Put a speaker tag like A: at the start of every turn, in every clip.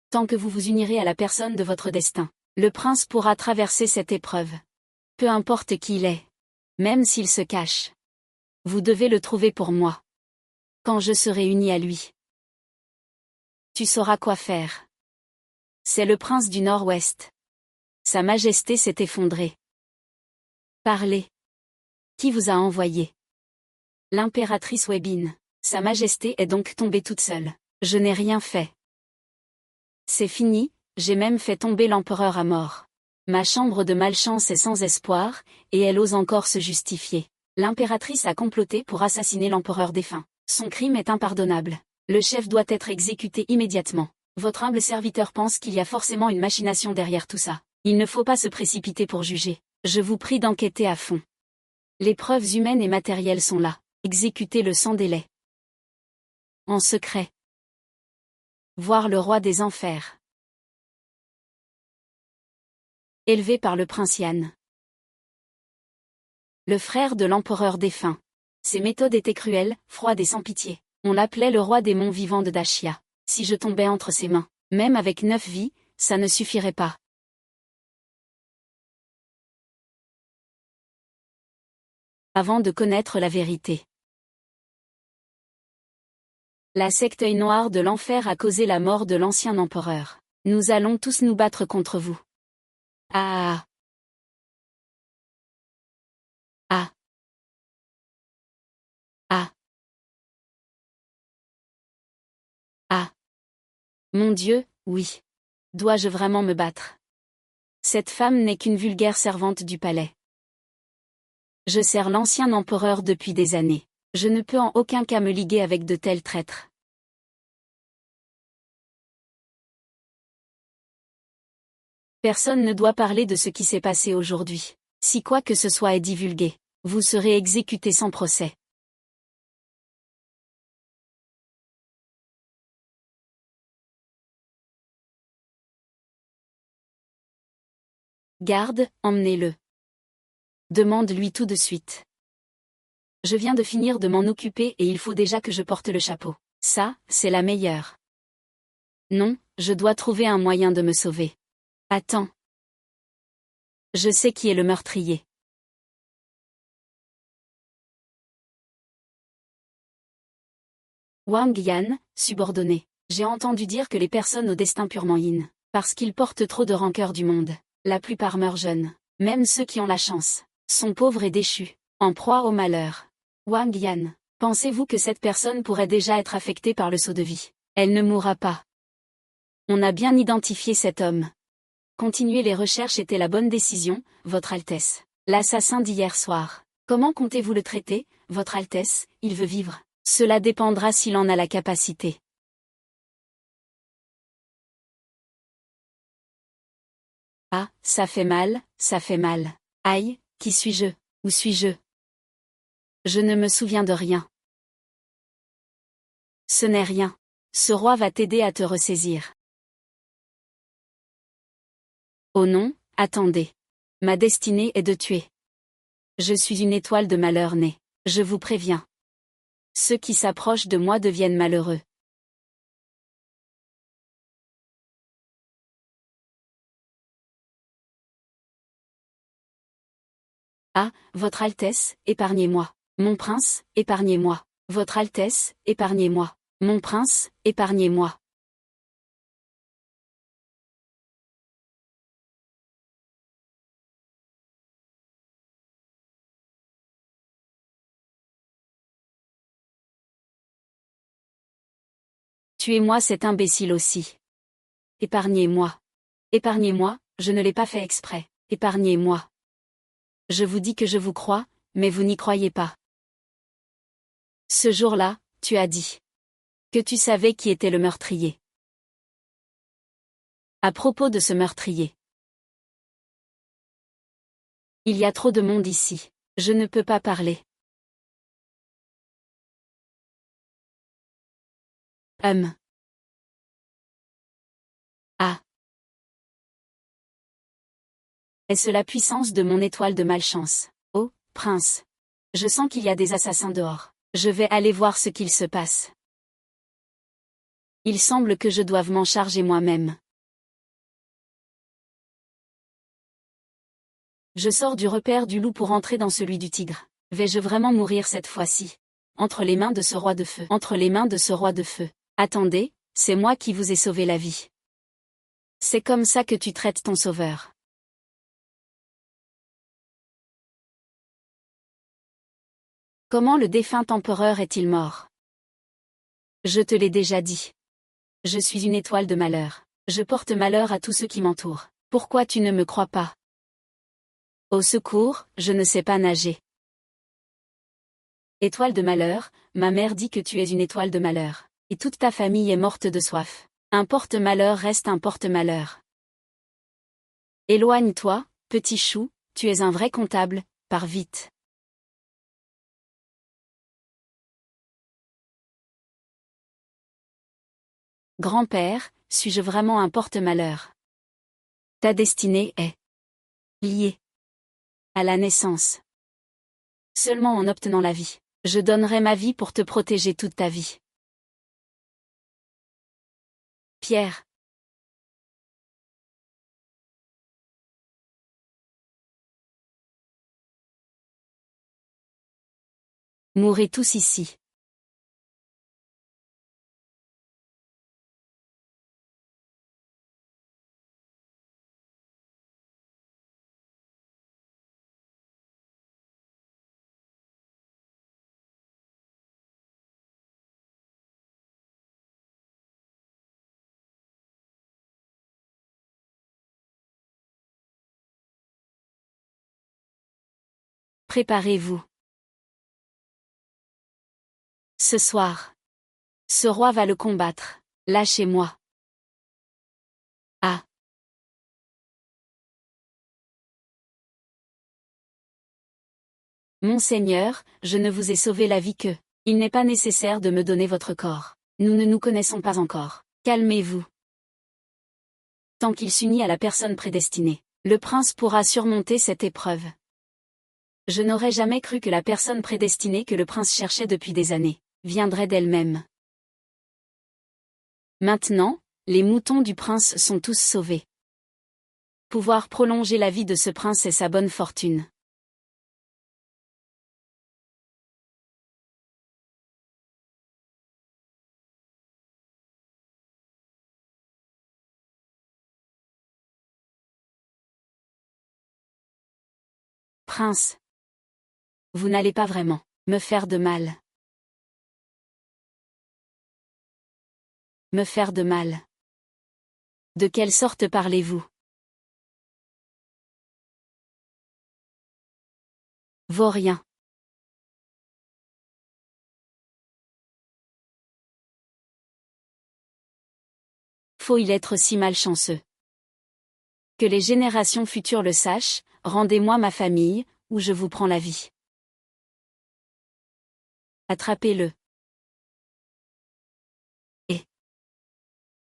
A: Tant que vous vous unirez à la personne de votre destin, le prince pourra traverser cette épreuve. Peu importe qui il est. Même s'il se cache. Vous devez le trouver pour moi. Quand je serai uni à lui. Tu sauras quoi faire. C'est le prince du Nord-Ouest. Sa Majesté s'est effondrée. Parlez. Qui vous a envoyé? L'impératrice Webin. Sa Majesté est donc tombée toute seule. Je n'ai rien fait. C'est fini, j'ai même fait tomber l'empereur à mort. Ma chambre de malchance est sans espoir, et elle ose encore se justifier. L'impératrice a comploté pour assassiner l'empereur défunt. Son crime est impardonnable. Le chef doit être exécuté immédiatement. Votre humble serviteur pense qu'il y a forcément une machination derrière tout ça. Il ne faut pas se précipiter pour juger. Je vous prie d'enquêter à fond. Les preuves humaines et matérielles sont là. Exécutez-le sans délai. En secret. Voir le roi des enfers. Élevé par le prince Yan. Le frère de l'empereur défunt. Ses méthodes étaient cruelles, froides et sans pitié. On l'appelait le roi des monts vivants de Dashia. Si je tombais entre ses mains, même avec 9 vies, ça ne suffirait pas. Avant de connaître la vérité. La secte œil noir de l'enfer a causé la mort de l'ancien empereur. Nous allons tous nous battre contre vous. Ah. Ah. Ah. Ah. Mon Dieu, oui. Dois-je vraiment me battre? Cette femme n'est qu'une vulgaire servante du palais. Je sers l'ancien empereur depuis des années. Je ne peux en aucun cas me liguer avec de tels traîtres. Personne ne doit parler de ce qui s'est passé aujourd'hui. Si quoi que ce soit est divulgué, vous serez exécuté sans procès. Garde, emmenez-le. Demande-lui tout de suite. Je viens de finir de m'en occuper et il faut déjà que je porte le chapeau. Ça, c'est la meilleure. Non, je dois trouver un moyen de me sauver. Attends. Je sais qui est le meurtrier. Wang Yan, subordonné. J'ai entendu dire que les personnes au destin purement yin, parce qu'ils portent trop de rancœur du monde, la plupart meurent jeunes. Même ceux qui ont la chance, sont pauvres et déchus, en proie au malheur. Wang Yan, pensez-vous que cette personne pourrait déjà être affectée par le saut de vie? Elle ne mourra pas. On a bien identifié cet homme. Continuer les recherches était la bonne décision, Votre Altesse. L'assassin d'hier soir. Comment comptez-vous le traiter, Votre Altesse? Il veut vivre. Cela dépendra s'il en a la capacité. Ah, ça fait mal, ça fait mal. Aïe, qui suis-je? Où suis-je? Je ne me souviens de rien. Ce n'est rien. Ce roi va t'aider à te ressaisir. Oh non, attendez. Ma destinée est de tuer. Je suis une étoile de malheur née. Je vous préviens. Ceux qui s'approchent de moi deviennent malheureux. Ah, Votre Altesse, épargnez-moi. Mon prince, épargnez-moi. Votre Altesse, épargnez-moi. Mon prince, épargnez-moi. Tuez-moi cet imbécile aussi. Épargnez-moi. Épargnez-moi, je ne l'ai pas fait exprès. Épargnez-moi. Je vous dis que je vous crois, mais vous n'y croyez pas. Ce jour-là, tu as dit que tu savais qui était le meurtrier. À propos de ce meurtrier. Il y a trop de monde ici. Je ne peux pas parler. Ah. Est-ce la puissance de mon étoile de malchance? Oh, prince. Je sens qu'il y a des assassins dehors. Je vais aller voir ce qu'il se passe. Il semble que je doive m'en charger moi-même. Je sors du repère du loup pour entrer dans celui du tigre. Vais-je vraiment mourir cette fois-ci? Entre les mains de ce roi de feu. Entre les mains de ce roi de feu. Attendez, c'est moi qui vous ai sauvé la vie. C'est comme ça que tu traites ton sauveur. Comment le défunt empereur est-il mort? Je te l'ai déjà dit. Je suis une étoile de malheur. Je porte malheur à tous ceux qui m'entourent. Pourquoi tu ne me crois pas? Au secours, je ne sais pas nager. Étoile de malheur, ma mère dit que tu es une étoile de malheur. Et toute ta famille est morte de soif. Un porte-malheur reste un porte-malheur. Éloigne-toi, petit chou, tu es un vrai comptable, pars vite. Grand-père, suis-je vraiment un porte-malheur? Ta destinée est liée à la naissance. Seulement en obtenant la vie, je donnerai ma vie pour te protéger toute ta vie. Pierre. Mourrez tous ici. Préparez-vous. Ce soir. Ce roi va le combattre. Lâchez-moi. Ah. Monseigneur, je ne vous ai sauvé la vie que. Il n'est pas nécessaire de me donner votre corps. Nous ne nous connaissons pas encore. Calmez-vous. Tant qu'il s'unit à la personne prédestinée, le prince pourra surmonter cette épreuve. Je n'aurais jamais cru que la personne prédestinée que le prince cherchait depuis des années viendrait d'elle-même. Maintenant, les moutons du prince sont tous sauvés. Pouvoir prolonger la vie de ce prince est sa bonne fortune. Prince. Vous n'allez pas vraiment me faire de mal. Me faire de mal. De quelle sorte parlez-vous? Vaurien. Faut-il être si malchanceux? Que les générations futures le sachent, rendez-moi ma famille, ou je vous prends la vie. Attrapez-le.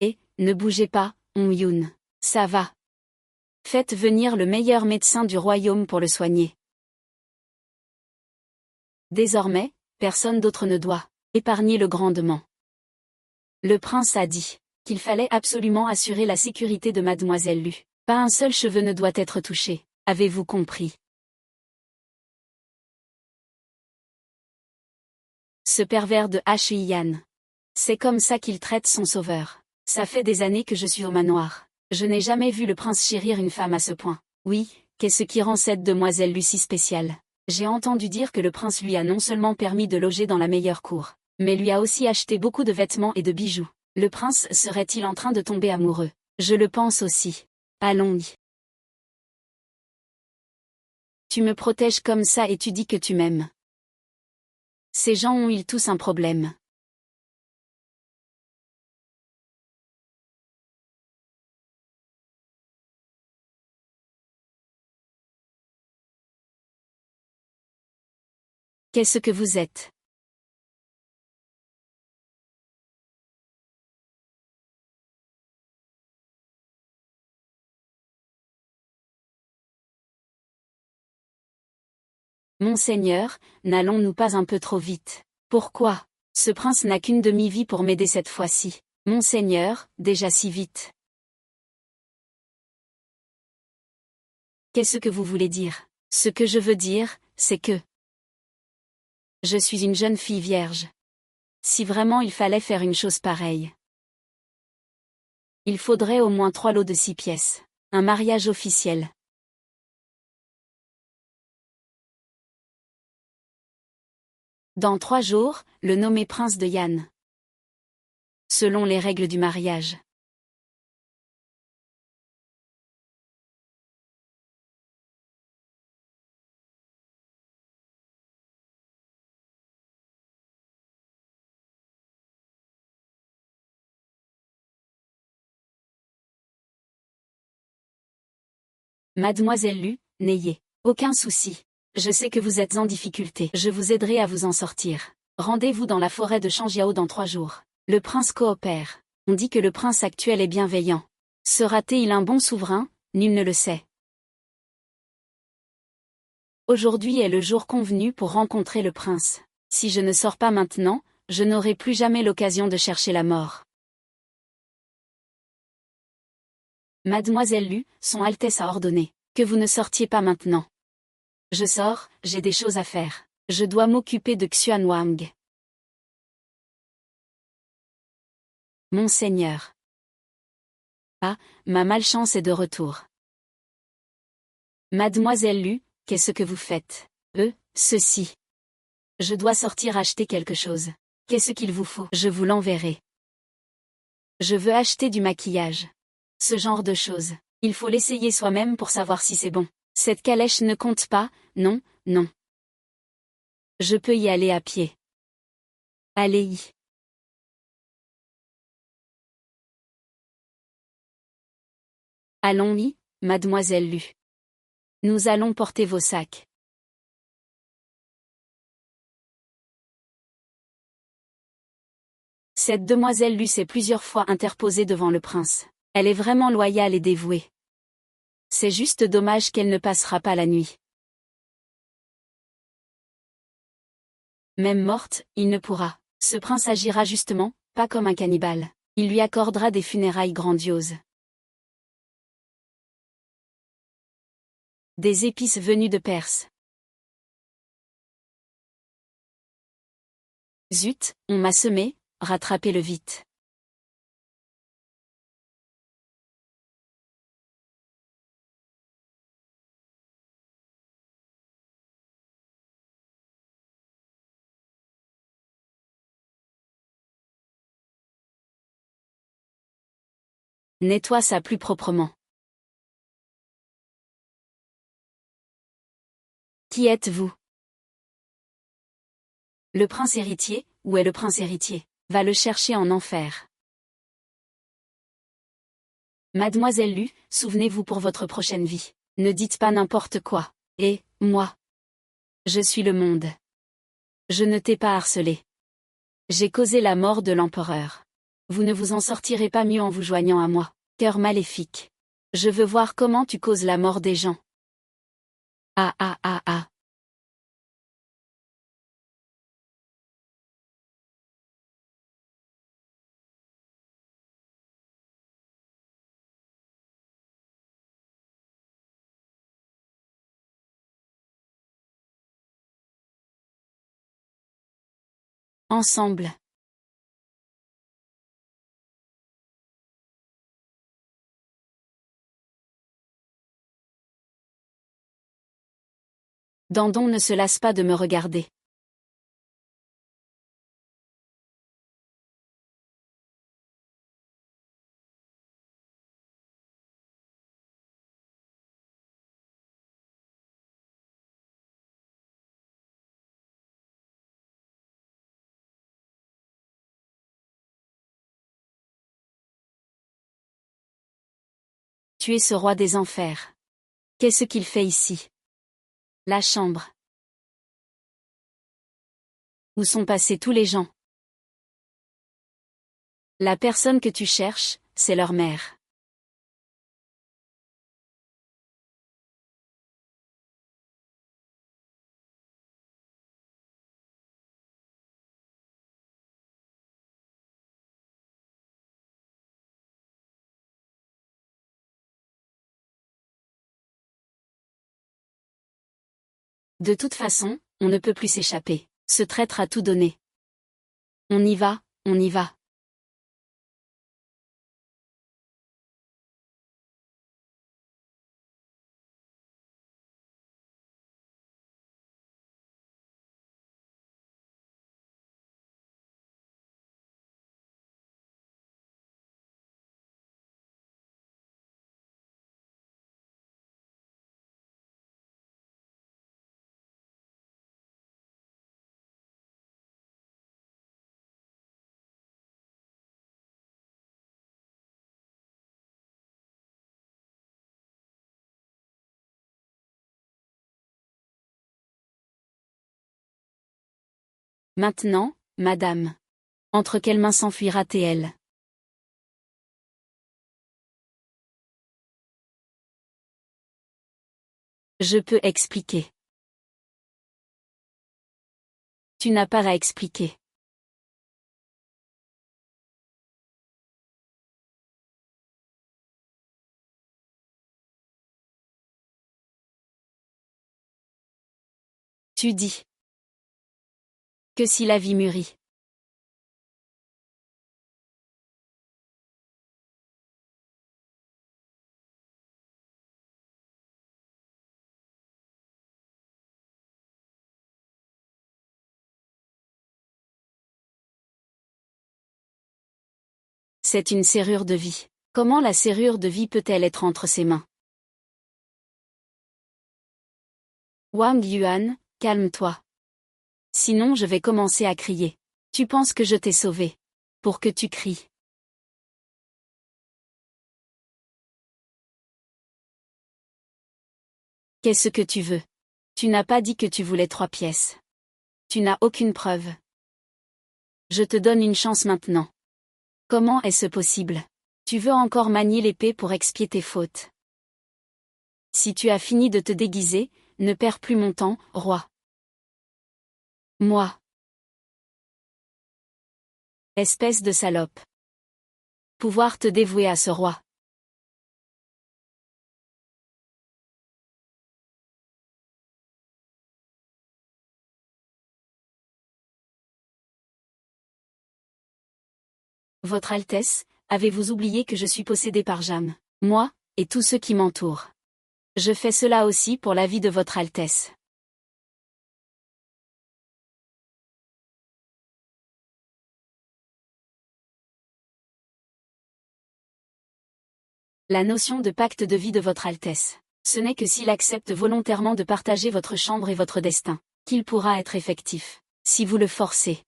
A: Et, ne bougez pas, On-Yoon. Ça va. Faites venir le meilleur médecin du royaume pour le soigner. Désormais, personne d'autre ne doit épargner le grandement. Le prince a dit qu'il fallait absolument assurer la sécurité de mademoiselle Lu. Pas un seul cheveu ne doit être touché. Avez-vous compris? Ce pervers de Hyan. C'est comme ça qu'il traite son sauveur. Ça fait des années que je suis au manoir. Je n'ai jamais vu le prince chérir une femme à ce point. Oui, qu'est-ce qui rend cette demoiselle Lu si spéciale? J'ai entendu dire que le prince lui a non seulement permis de loger dans la meilleure cour, mais lui a aussi acheté beaucoup de vêtements et de bijoux. Le prince serait-il en train de tomber amoureux? Je le pense aussi. Allons-y. Tu me protèges comme ça et tu dis que tu m'aimes. Ces gens ont-ils tous un problème? Qu'est-ce que vous êtes? Monseigneur, n'allons-nous pas un peu trop vite? Pourquoi? Ce prince n'a qu'une demi-vie pour m'aider cette fois-ci. Monseigneur, déjà si vite. Qu'est-ce que vous voulez dire? Ce que je veux dire, c'est que je suis une jeune fille vierge. Si vraiment il fallait faire une chose pareille, il faudrait au moins 3 lots de 6 pièces. Un mariage officiel. Dans 3 jours, le nommé prince de Yann. Selon les règles du mariage. Mademoiselle Lu, n'ayez aucun souci. Je sais que vous êtes en difficulté. Je vous aiderai à vous en sortir. Rendez-vous dans la forêt de Changiao dans 3 jours. Le prince coopère. On dit que le prince actuel est bienveillant. Sera-t-il un bon souverain? Nul ne le sait. Aujourd'hui est le jour convenu pour rencontrer le prince. Si je ne sors pas maintenant, je n'aurai plus jamais l'occasion de chercher la mort. Mademoiselle Lu, Son Altesse a ordonné que vous ne sortiez pas maintenant. Je sors, j'ai des choses à faire. Je dois m'occuper de Xuan Wang. Monseigneur. Ah, ma malchance est de retour. Mademoiselle Lu, qu'est-ce que vous faites? Ceci. Je dois sortir acheter quelque chose. Qu'est-ce qu'il vous faut? Je vous l'enverrai. Je veux acheter du maquillage. Ce genre de choses. Il faut l'essayer soi-même pour savoir si c'est bon. Cette calèche ne compte pas, non, non. Je peux y aller à pied. Allez-y. Allons-y, mademoiselle Lu. Nous allons porter vos sacs. Cette demoiselle Lu s'est plusieurs fois interposée devant le prince. Elle est vraiment loyale et dévouée. C'est juste dommage qu'elle ne passera pas la nuit. Même morte, il ne pourra. Ce prince agira justement, pas comme un cannibale. Il lui accordera des funérailles grandioses. Des épices venues de Perse. Zut, on m'a semé, rattrapez-le vite. Nettoie ça plus proprement. Qui êtes-vous? Le prince héritier, où est le prince héritier? Va le chercher en enfer. Mademoiselle Lu, souvenez-vous pour votre prochaine vie. Ne dites pas n'importe quoi. Et, moi. Je suis le monde. Je ne t'ai pas harcelé. J'ai causé la mort de l'empereur. Vous ne vous en sortirez pas mieux en vous joignant à moi. Cœur maléfique. Je veux voir comment tu causes la mort des gens. Ah ah ah ah. Ensemble. Dandon ne se lasse pas de me regarder. Tu es ce roi des enfers. Qu'est-ce qu'il fait ici? La chambre. Où sont passés tous les gens? La personne que tu cherches, c'est leur mère. De toute façon, on ne peut plus s'échapper. Ce traître a tout donné. On y va, on y va. Maintenant, madame. Entre quelles mains s'enfuira-t-elle? Je peux expliquer. Tu n'as pas à expliquer. Tu dis. Que si la vie mûrit. C'est une serrure de vie. Comment la serrure de vie peut-elle être entre ses mains? Wang Yuan, calme-toi. Sinon je vais commencer à crier. Tu penses que je t'ai sauvé. Pour que tu cries. Qu'est-ce que tu veux? Tu n'as pas dit que tu voulais 3 pièces. Tu n'as aucune preuve. Je te donne une chance maintenant. Comment est-ce possible? Tu veux encore manier l'épée pour expier tes fautes. Si tu as fini de te déguiser, ne perds plus mon temps, roi. Moi. Espèce de salope. Pouvoir te dévouer à ce roi. Votre Altesse, avez-vous oublié que je suis possédé par Jam, moi, et tous ceux qui m'entourent? Je fais cela aussi pour la vie de votre Altesse. La notion de pacte de vie de votre Altesse. Ce n'est que s'il accepte volontairement de partager votre chambre et votre destin, qu'il pourra être effectif. Si vous le forcez,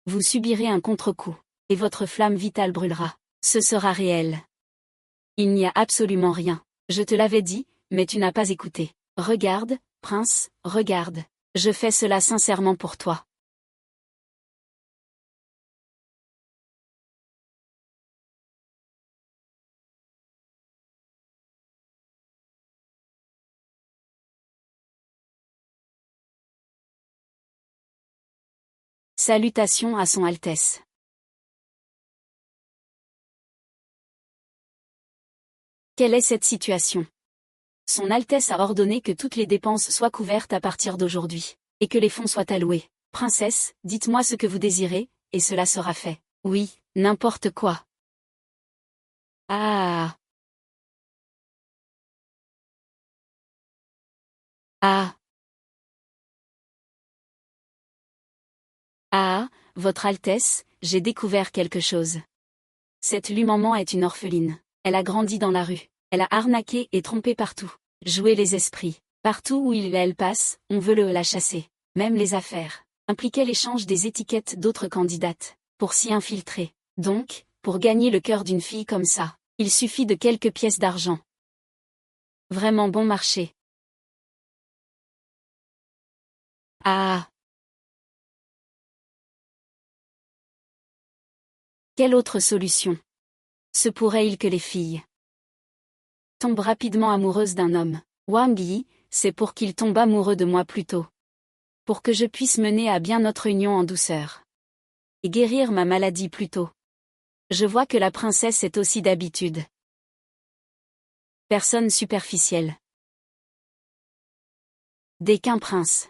A: vous subirez un contre-coup, et votre flamme vitale brûlera. Ce sera réel. Il n'y a absolument rien. Je te l'avais dit, mais tu n'as pas écouté. Regarde, prince, regarde. Je fais cela sincèrement pour toi. Salutations à son Altesse. Quelle est cette situation? Son Altesse a ordonné que toutes les dépenses soient couvertes à partir d'aujourd'hui, et que les fonds soient alloués. Princesse, dites-moi ce que vous désirez, et cela sera fait. Oui, n'importe quoi. Ah. Ah. Ah, Votre Altesse, j'ai découvert quelque chose. Cette Lumaman est une orpheline. Elle a grandi dans la rue. Elle a arnaqué et trompé partout. Joué les esprits. Partout où il et elle passe, on veut la chasser. Même les affaires impliquaient l'échange des étiquettes d'autres candidates, pour s'y infiltrer. Donc, pour gagner le cœur d'une fille comme ça, il suffit de quelques pièces d'argent. Vraiment bon marché. Ah. Quelle autre solution se pourrait-il que les filles tombent rapidement amoureuses d'un homme? Wang Yi, c'est pour qu'il tombe amoureux de moi plus tôt. Pour que je puisse mener à bien notre union en douceur. Et guérir ma maladie plus tôt. Je vois que la princesse est aussi d'habitude. Personne superficielle. Dès qu'un prince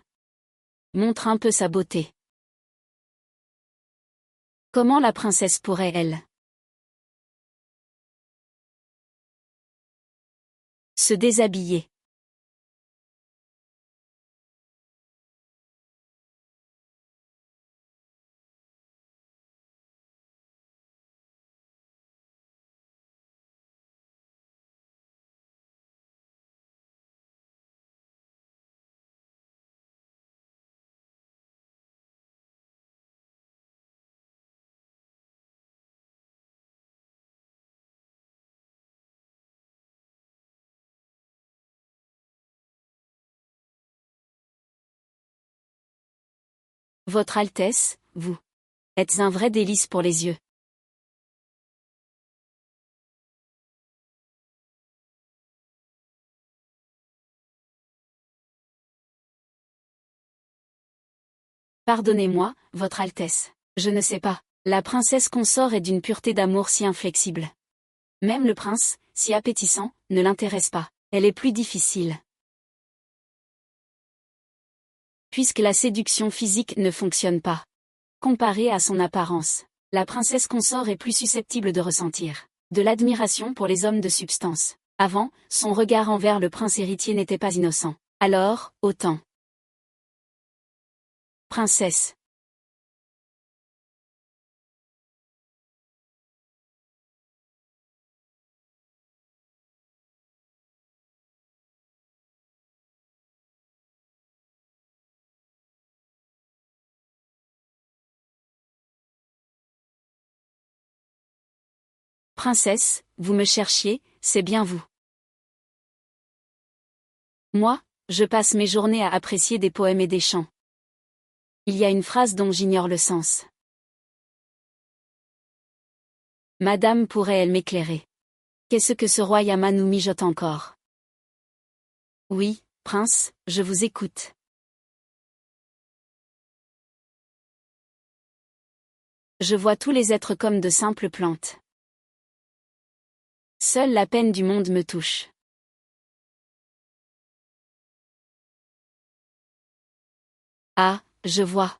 A: montre un peu sa beauté, comment la princesse pourrait-elle se déshabiller? Votre Altesse, vous êtes un vrai délice pour les yeux. Pardonnez-moi, Votre Altesse. Je ne sais pas. La princesse consort est d'une pureté d'amour si inflexible. Même le prince, si appétissant, ne l'intéresse pas. Elle est plus difficile. Puisque la séduction physique ne fonctionne pas. Comparée à son apparence, la princesse consort est plus susceptible de ressentir de l'admiration pour les hommes de substance. Avant, son regard envers le prince héritier n'était pas innocent. Alors, autant. Princesse. Princesse, vous me cherchiez, c'est bien vous. Moi, je passe mes journées à apprécier des poèmes et des chants. Il y a une phrase dont j'ignore le sens. Madame pourrait-elle m'éclairer? Qu'est-ce que ce roi Yama nous mijote encore? Oui, prince, je vous écoute. Je vois tous les êtres comme de simples plantes. Seule la peine du monde me touche. Ah, je vois.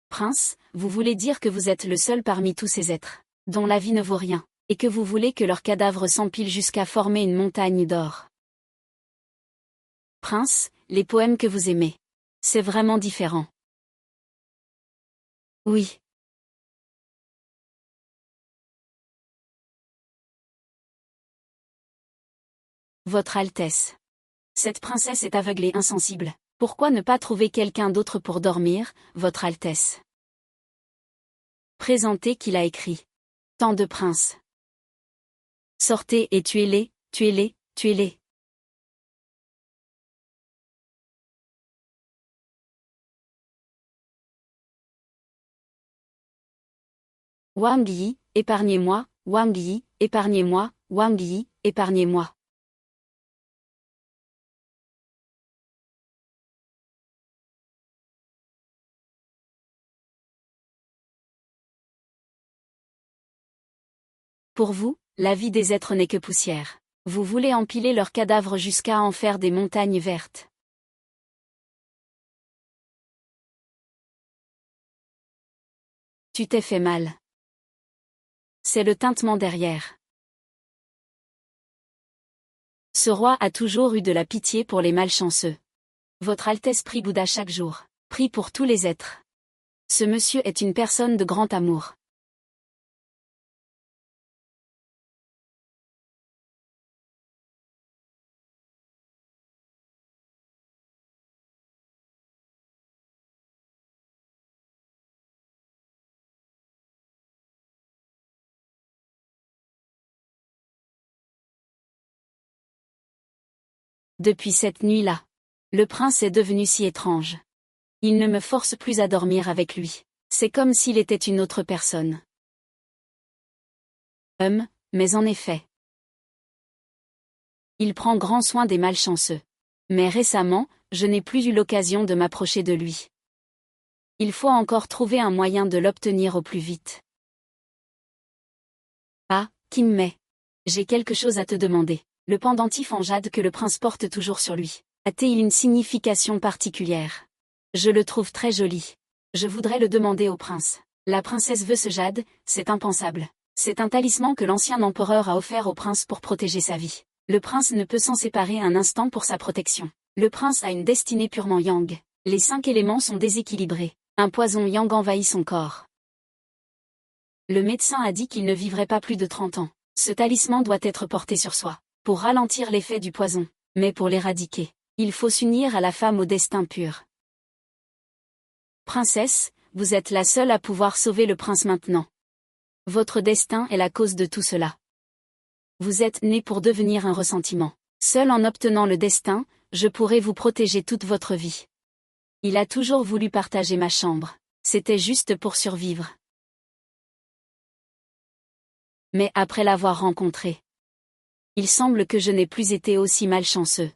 A: Prince, vous voulez dire que vous êtes le seul parmi tous ces êtres, dont la vie ne vaut rien, et que vous voulez que leurs cadavres s'empilent jusqu'à former une montagne d'or. Prince, les poèmes que vous aimez. C'est vraiment différent. Oui. Votre Altesse. Cette princesse est aveugle et insensible. Pourquoi ne pas trouver quelqu'un d'autre pour dormir, Votre Altesse? Présentez qu'il a écrit. Tant de princes. Sortez et tuez-les, tuez-les, tuez-les. Wang Yi, épargnez-moi, Wang Yi, épargnez-moi, Wang Yi, épargnez-moi. Pour vous, la vie des êtres n'est que poussière. Vous voulez empiler leurs cadavres jusqu'à en faire des montagnes vertes. Tu t'es fait mal. C'est le tintement derrière. Ce roi a toujours eu de la pitié pour les malchanceux. Votre Altesse prie Bouddha chaque jour. Prie pour tous les êtres. Ce monsieur est une personne de grand amour. Depuis cette nuit-là, le prince est devenu si étrange. Il ne me force plus à dormir avec lui. C'est comme s'il était une autre personne. Mais en effet. Il prend grand soin des malchanceux. Mais récemment, je n'ai plus eu l'occasion de m'approcher de lui. Il faut encore trouver un moyen de l'obtenir au plus vite. Ah, Kinmei. J'ai quelque chose à te demander. Le pendentif en jade que le prince porte toujours sur lui. A-t-il une signification particulière? Je le trouve très joli. Je voudrais le demander au prince. La princesse veut ce jade, c'est impensable. C'est un talisman que l'ancien empereur a offert au prince pour protéger sa vie. Le prince ne peut s'en séparer un instant pour sa protection. Le prince a une destinée purement yang. Les 5 éléments sont déséquilibrés. Un poison yang envahit son corps. Le médecin a dit qu'il ne vivrait pas plus de 30 ans. Ce talisman doit être porté sur soi, pour ralentir l'effet du poison, mais pour l'éradiquer, il faut s'unir à la femme au destin pur. Princesse, vous êtes la seule à pouvoir sauver le prince maintenant. Votre destin est la cause de tout cela. Vous êtes né pour devenir un ressentiment. Seul en obtenant le destin, je pourrai vous protéger toute votre vie. Il a toujours voulu partager ma chambre. C'était juste pour survivre. Mais après l'avoir rencontré, il semble que je n'ai plus été aussi malchanceux.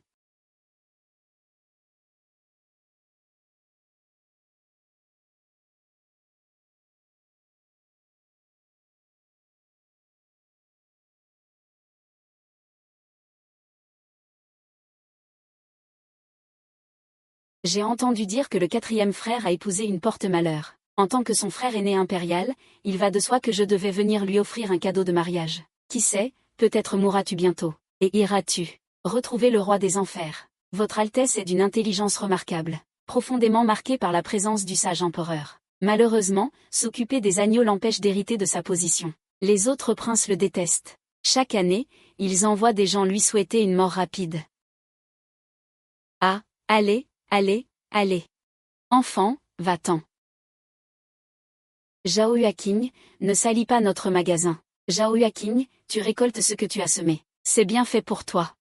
A: J'ai entendu dire que le 4e frère a épousé une porte-malheur. En tant que son frère aîné impérial, il va de soi que je devais venir lui offrir un cadeau de mariage. Qui sait, peut-être mourras-tu bientôt. Et iras-tu retrouver le roi des enfers. Votre Altesse est d'une intelligence remarquable, profondément marquée par la présence du sage empereur. Malheureusement, s'occuper des agneaux l'empêche d'hériter de sa position. Les autres princes le détestent. Chaque année, ils envoient des gens lui souhaiter une mort rapide. Ah, allez, allez, allez. Enfant, va-t'en. Zhao Yuaqing, ne salis pas notre magasin. Zhao Yuaqing, tu récoltes ce que tu as semé. C'est bien fait pour toi.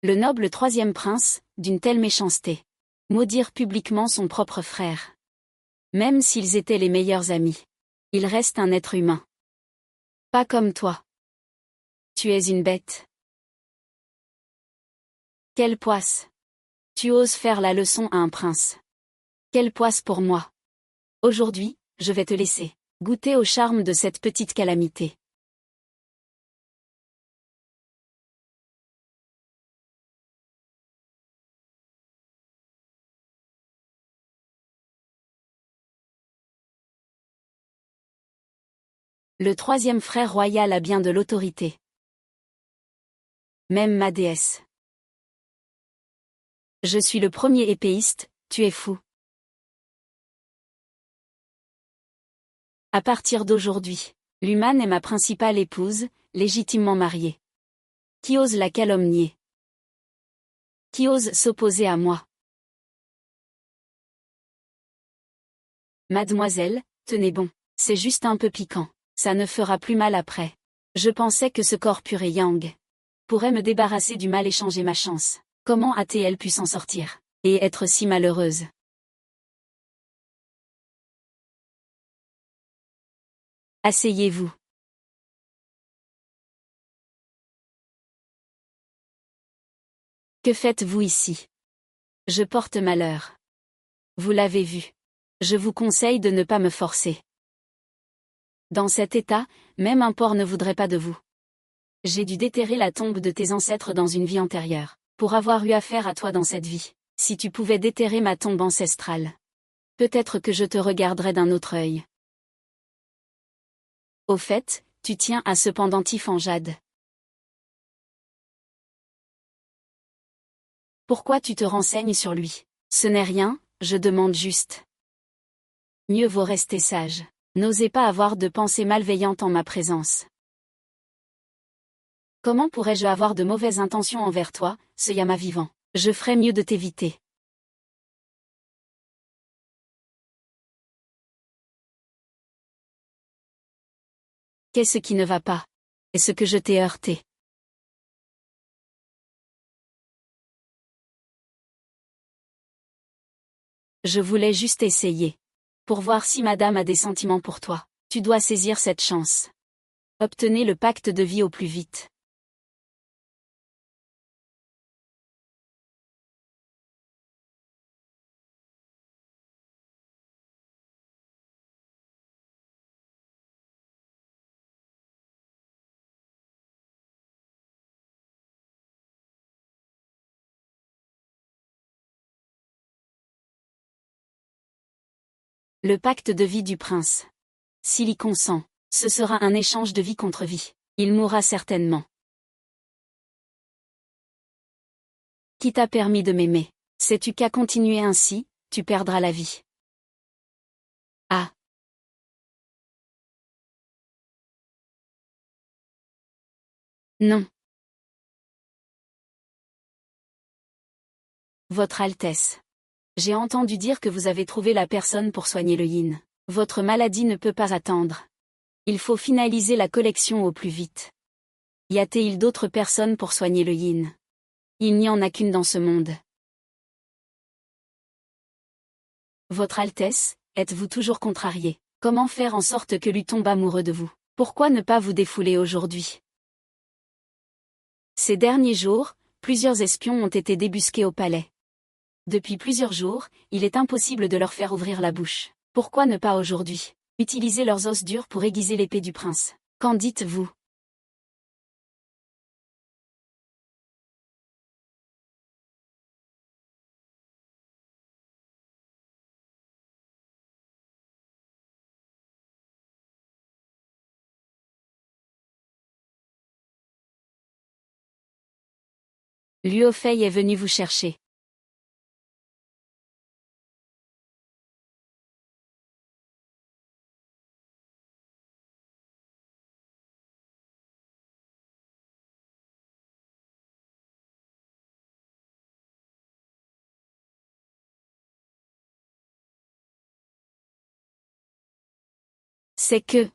A: Le noble 3e prince, d'une telle méchanceté. Maudire publiquement son propre frère. Même s'ils étaient les meilleurs amis. Il reste un être humain. Pas comme toi. Tu es une bête. Quelle poisse. Tu oses faire la leçon à un prince. Quelle poisse pour moi. Aujourd'hui, je vais te laisser goûter au charme de cette petite calamité. Le 3e frère royal a bien de l'autorité. Même ma déesse. Je suis le premier épéiste, tu es fou. À partir d'aujourd'hui, l'humane est ma principale épouse, légitimement mariée. Qui ose la calomnier? Qui ose s'opposer à moi? Mademoiselle, tenez bon, c'est juste un peu piquant, ça ne fera plus mal après. Je pensais que ce corps pur et yang pourrait me débarrasser du mal et changer ma chance. Comment a-t-elle pu s'en sortir et être si malheureuse? Asseyez-vous. Que faites-vous ici? Je porte malheur. Vous l'avez vu. Je vous conseille de ne pas me forcer. Dans cet état, même un porc ne voudrait pas de vous. J'ai dû déterrer la tombe de tes ancêtres dans une vie antérieure, pour avoir eu affaire à toi dans cette vie. Si tu pouvais déterrer ma tombe ancestrale, peut-être que je te regarderais d'un autre œil. Au fait, tu tiens à ce pendentif en jade. Pourquoi tu te renseignes sur lui? Ce n'est rien, je demande juste. Mieux vaut rester sage. N'osez pas avoir de pensées malveillantes en ma présence. Comment pourrais-je avoir de mauvaises intentions envers toi, ce Yama vivant? Je ferais mieux de t'éviter. Qu'est-ce qui ne va pas? Est-ce que je t'ai heurté? Je voulais juste essayer. Pour voir si madame a des sentiments pour toi. Tu dois saisir cette chance. Obtenez le pacte de vie au plus vite. Le pacte de vie du prince. S'il y consent, ce sera un échange de vie contre vie. Il mourra certainement. Qui t'a permis de m'aimer? Sais-tu qu'à continuer ainsi, tu perdras la vie? Ah. Non. Votre Altesse. J'ai entendu dire que vous avez trouvé la personne pour soigner le yin. Votre maladie ne peut pas attendre. Il faut finaliser la collection au plus vite. Y a-t-il d'autres personnes pour soigner le yin? Il n'y en a qu'une dans ce monde. Votre Altesse, êtes-vous toujours contrarié? Comment faire en sorte que lui tombe amoureux de vous? Pourquoi ne pas vous défouler aujourd'hui? Ces derniers jours, plusieurs espions ont été débusqués au palais. Depuis plusieurs jours, il est impossible de leur faire ouvrir la bouche. Pourquoi ne pas aujourd'hui? Utiliser leurs os durs pour aiguiser l'épée du prince. Qu'en dites-vous? Luo Fei est venu vous chercher. C'est que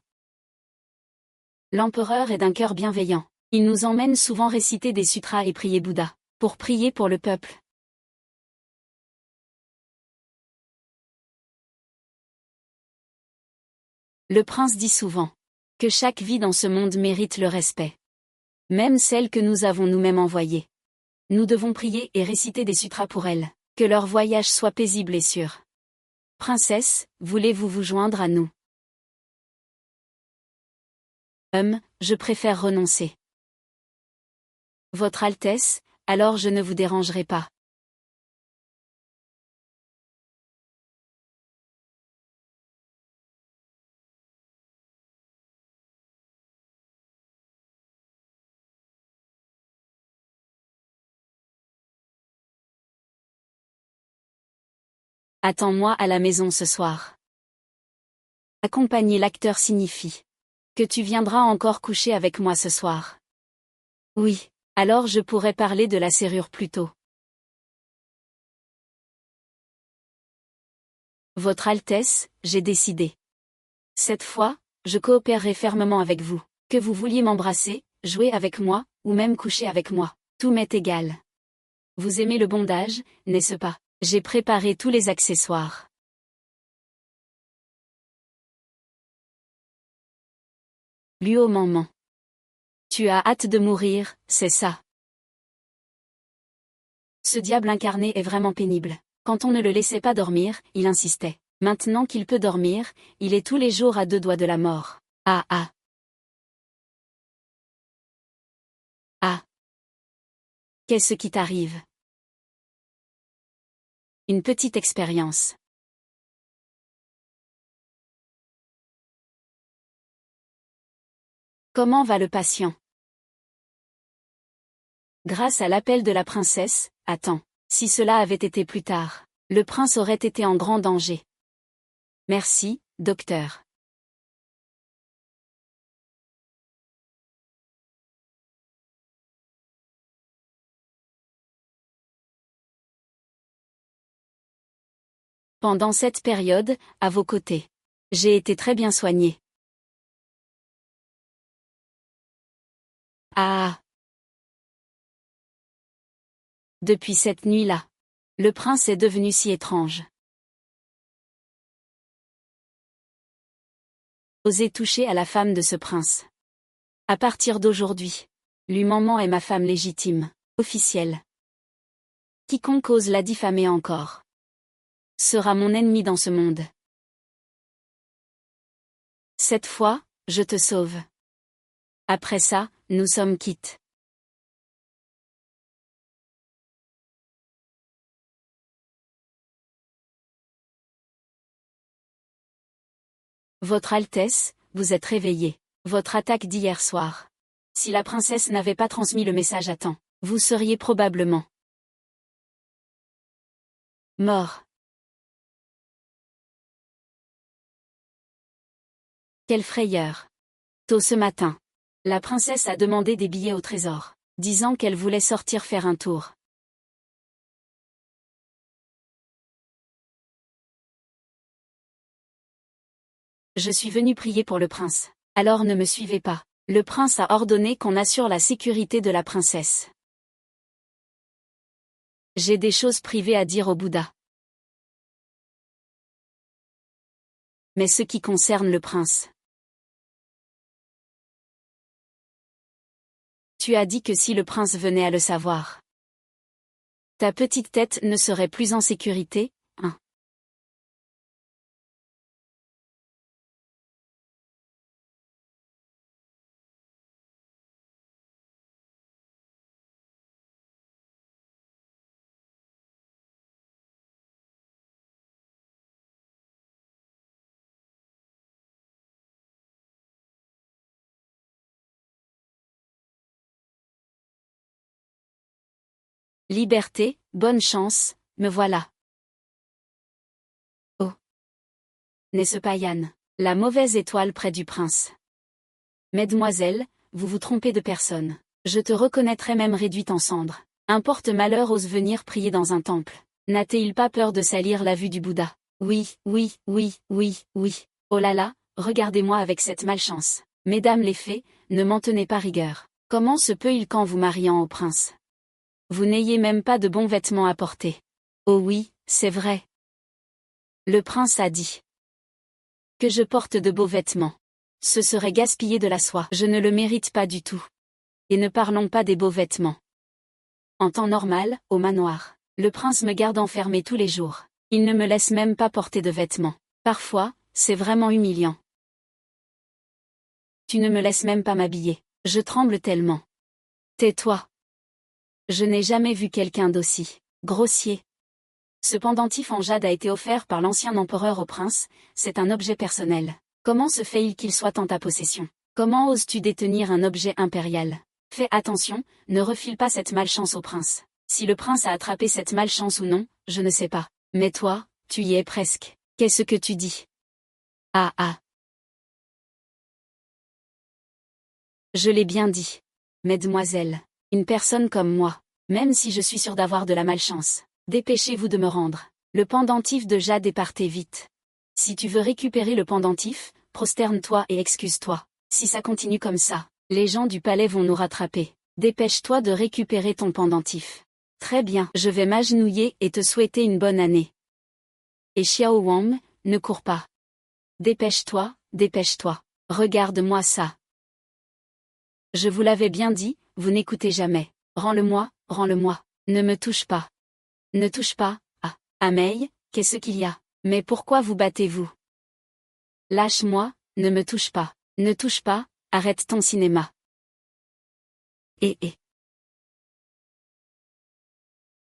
A: l'empereur est d'un cœur bienveillant. Il nous emmène souvent réciter des sutras et prier Bouddha, pour prier pour le peuple. Le prince dit souvent que chaque vie dans ce monde mérite le respect. Même celle que nous avons nous-mêmes envoyée. Nous devons prier et réciter des sutras pour elle, que leur voyage soit paisible et sûr. Princesse, voulez-vous vous joindre à nous? Je préfère renoncer. Votre Altesse, alors je ne vous dérangerai pas. Attends-moi à la maison ce soir. Accompagner l'acteur signifie que tu viendras encore coucher avec moi ce soir. Oui, alors je pourrais parler de la serrure plus tôt. Votre Altesse, j'ai décidé. Cette fois, je coopérerai fermement avec vous. Que vous vouliez m'embrasser, jouer avec moi, ou même coucher avec moi, tout m'est égal. Vous aimez le bondage, n'est-ce pas? J'ai préparé tous les accessoires. Luo Manman. Tu as hâte de mourir, c'est ça? Ce diable incarné est vraiment pénible. Quand on ne le laissait pas dormir, il insistait. Maintenant qu'il peut dormir, il est tous les jours à 2 doigts de la mort. Ah ah. Ah. Qu'est-ce qui t'arrive? Une petite expérience. Comment va le patient? Grâce à l'appel de la princesse, attends. Si cela avait été plus tard, le prince aurait été en grand danger. Merci, docteur. Pendant cette période, à vos côtés. J'ai été très bien soigné. Ah. Depuis cette nuit-là. Le prince est devenu si étrange. Osez toucher à la femme de ce prince. À partir d'aujourd'hui, Lu Manman est ma femme légitime, officielle. Quiconque ose la diffamer encore sera mon ennemi dans ce monde. Cette fois, je te sauve. Après ça, nous sommes quittes. Votre Altesse, vous êtes réveillée. Votre attaque d'hier soir. Si la princesse n'avait pas transmis le message à temps, vous seriez probablement mort. Quelle frayeur. Tôt ce matin, la princesse a demandé des billets au trésor, disant qu'elle voulait sortir faire un tour. Je suis venue prier pour le prince. Alors ne me suivez pas. Le prince a ordonné qu'on assure la sécurité de la princesse. J'ai des choses privées à dire au Bouddha. Mais ce qui concerne le prince. Tu as dit que si le prince venait à le savoir, ta petite tête ne serait plus en sécurité, hein? Liberté, bonne chance, me voilà. Oh. N'est-ce pas Yann, la mauvaise étoile près du prince? Mesdemoiselles, vous vous trompez de personne. Je te reconnaîtrais même réduite en cendres. Un porte-malheur ose venir prier dans un temple. N'a-t-il pas peur de salir la vue du Bouddha? Oui, oui, oui, oui, oui. Oh là là, regardez-moi avec cette malchance. Mesdames les fées, ne m'en tenez pas rigueur. Comment se peut-il qu'en vous mariant au prince, vous n'ayez même pas de bons vêtements à porter? Oh oui, c'est vrai. Le prince a dit que je porte de beaux vêtements. Ce serait gaspiller de la soie. Je ne le mérite pas du tout. Et ne parlons pas des beaux vêtements. En temps normal, au manoir, le prince me garde enfermé tous les jours. Il ne me laisse même pas porter de vêtements. Parfois, c'est vraiment humiliant. Tu ne me laisses même pas m'habiller. Je tremble tellement. Tais-toi. Je n'ai jamais vu quelqu'un d'aussi grossier. Ce pendentif en jade a été offert par l'ancien empereur au prince, c'est un objet personnel. Comment se fait-il qu'il soit en ta possession? Comment oses-tu détenir un objet impérial? Fais attention, ne refile pas cette malchance au prince. Si le prince a attrapé cette malchance ou non, je ne sais pas. Mais toi, tu y es presque. Qu'est-ce que tu dis? Ah ah. Je l'ai bien dit. Mesdemoiselles, une personne comme moi, même si je suis sûre d'avoir de la malchance, dépêchez-vous de me rendre le pendentif de jade et partez vite. Si tu veux récupérer le pendentif, prosterne-toi et excuse-toi. Si ça continue comme ça, les gens du palais vont nous rattraper. Dépêche-toi de récupérer ton pendentif. Très bien, je vais m'agenouiller et te souhaiter une bonne année. Et Xiao Wang, ne cours pas. Dépêche-toi, dépêche-toi. Regarde-moi ça. Je vous l'avais bien dit, vous n'écoutez jamais. Rends-le-moi, rends-le-moi. Ne me touche pas. Ne touche pas. Ah, Amei, qu'est-ce qu'il y a? Mais pourquoi vous battez-vous? Lâche-moi, ne me touche pas. Ne touche pas, arrête ton cinéma. Eh.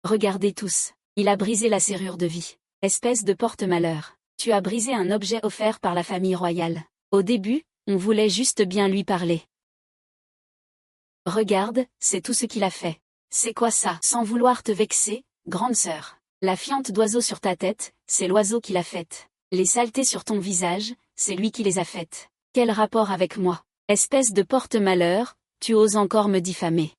A: Regardez tous, il a brisé la serrure de vie. Espèce de porte-malheur. Tu as brisé un objet offert par la famille royale. Au début, on voulait juste bien lui parler. Regarde, c'est tout ce qu'il a fait. C'est quoi ça? Sans vouloir te vexer, grande sœur. La fiente d'oiseau sur ta tête, c'est l'oiseau qui l'a faite. Les saletés sur ton visage, c'est lui qui les a faites. Quel rapport avec moi? Espèce de porte-malheur, tu oses encore me diffamer.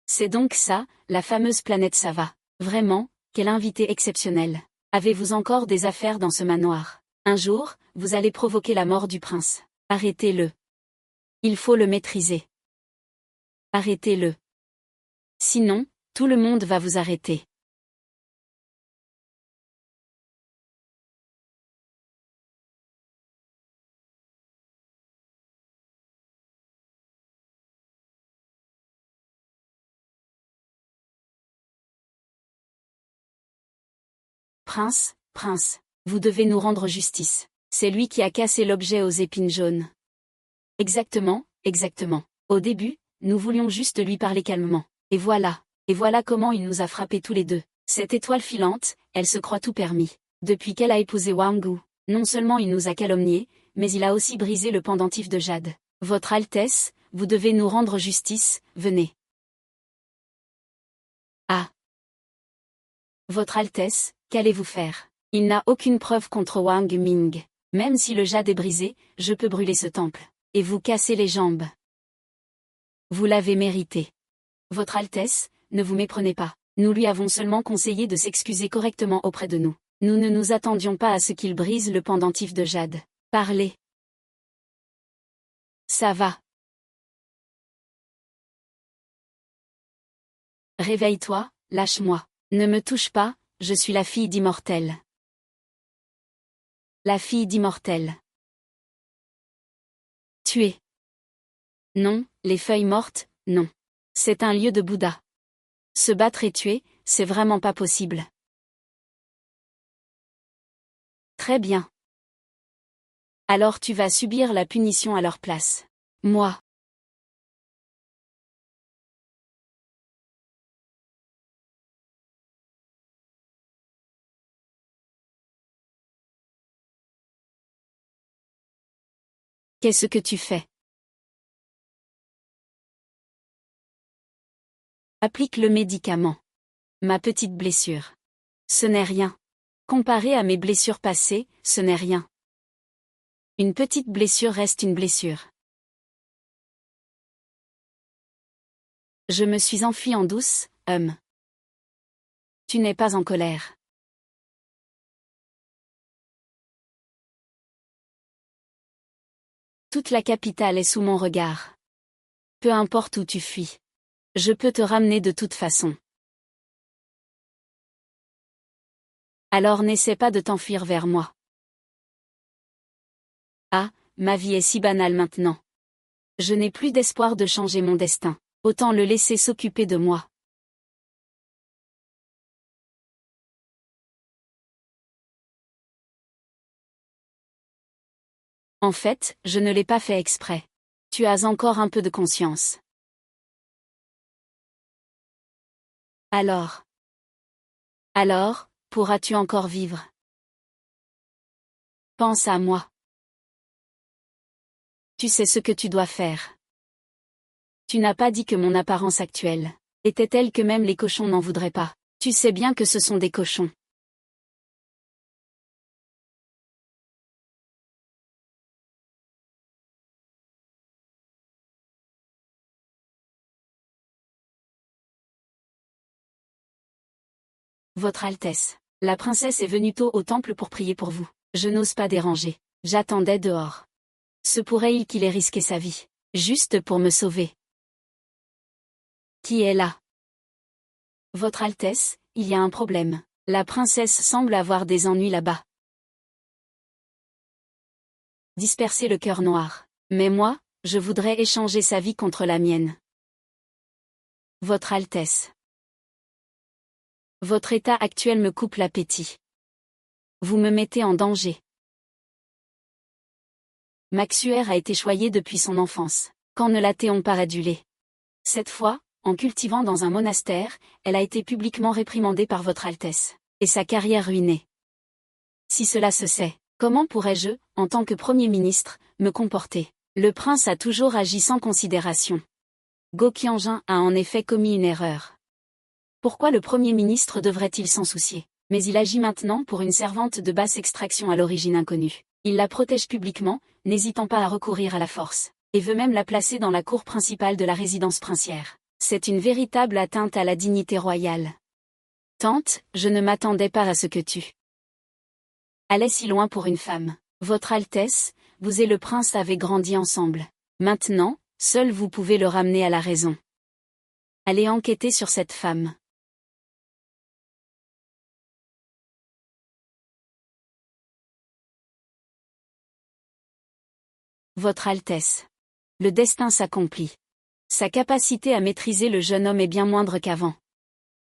A: C'est donc ça, la fameuse planète Sava. Vraiment, quel invité exceptionnel. Avez-vous encore des affaires dans ce manoir? Un jour, vous allez provoquer la mort du prince. Arrêtez-le. Il faut le maîtriser. Arrêtez-le. Sinon, tout le monde va vous arrêter. Prince, vous devez nous rendre justice. C'est lui qui a cassé l'objet aux épines jaunes. Exactement. Au début, nous voulions juste lui parler calmement. Et voilà comment il nous a frappés tous les deux. Cette étoile filante, elle se croit tout permis. Depuis qu'elle a épousé Wang Gu, non seulement il nous a calomniés, mais il a aussi brisé le pendentif de jade. Votre Altesse, vous devez nous rendre justice, venez. Ah. Votre Altesse, qu'allez-vous faire? Il n'a aucune preuve contre Wang Ming. Même si le jade est brisé, je peux brûler ce temple. Et vous casser les jambes. Vous l'avez mérité. Votre Altesse, ne vous méprenez pas. Nous lui avons seulement conseillé de s'excuser correctement auprès de nous. Nous ne nous attendions pas à ce qu'il brise le pendentif de jade. Parlez. Ça va. Réveille-toi, lâche-moi. Ne me touche pas, je suis la fille d'Immortel. La fille d'Immortel. Tuer. Non, les feuilles mortes, non. C'est un lieu de Bouddha. Se battre et tuer, c'est vraiment pas possible. Très bien. Alors tu vas subir la punition à leur place. Moi. Qu'est-ce que tu fais? Applique le médicament. Ma petite blessure. Ce n'est rien. Comparé à mes blessures passées, ce n'est rien. Une petite blessure reste une blessure. Je me suis enfuie en douce, Tu n'es pas en colère. Toute la capitale est sous mon regard. Peu importe où tu fuis. Je peux te ramener de toute façon. Alors n'essaie pas de t'enfuir vers moi. Ah, ma vie est si banale maintenant. Je n'ai plus d'espoir de changer mon destin. Autant le laisser s'occuper de moi. En fait, je ne l'ai pas fait exprès. Tu as encore un peu de conscience. Alors, pourras-tu encore vivre? Pense à moi. Tu sais ce que tu dois faire. Tu n'as pas dit que mon apparence actuelle était telle que même les cochons n'en voudraient pas. Tu sais bien que ce sont des cochons. Votre Altesse, la princesse est venue tôt au temple pour prier pour vous. Je n'ose pas déranger. J'attendais dehors. Se pourrait-il qu'il ait risqué sa vie, juste pour me sauver? Qui est là? Votre Altesse, il y a un problème. La princesse semble avoir des ennuis là-bas. Disperser le cœur noir. Mais moi, je voudrais échanger sa vie contre la mienne. Votre Altesse. Votre état actuel me coupe l'appétit. Vous me mettez en danger. Maxuer a été choyée depuis son enfance. Quand ne l'a-t-on pas adulée? Cette fois, en cultivant dans un monastère, elle a été publiquement réprimandée par votre Altesse, et sa carrière ruinée. Si cela se sait, comment pourrais-je, en tant que Premier ministre, me comporter? Le prince a toujours agi sans considération. Go Qianjun a en effet commis une erreur. Pourquoi le Premier ministre devrait-il s'en soucier? Mais il agit maintenant pour une servante de basse extraction à l'origine inconnue. Il la protège publiquement, n'hésitant pas à recourir à la force, et veut même la placer dans la cour principale de la résidence princière. C'est une véritable atteinte à la dignité royale. Tante, je ne m'attendais pas à ce que tu allais si loin pour une femme. Votre Altesse, vous et le prince avez grandi ensemble. Maintenant, seul vous pouvez le ramener à la raison. Allez enquêter sur cette femme. Votre Altesse. Le destin s'accomplit. Sa capacité à maîtriser le jeune homme est bien moindre qu'avant.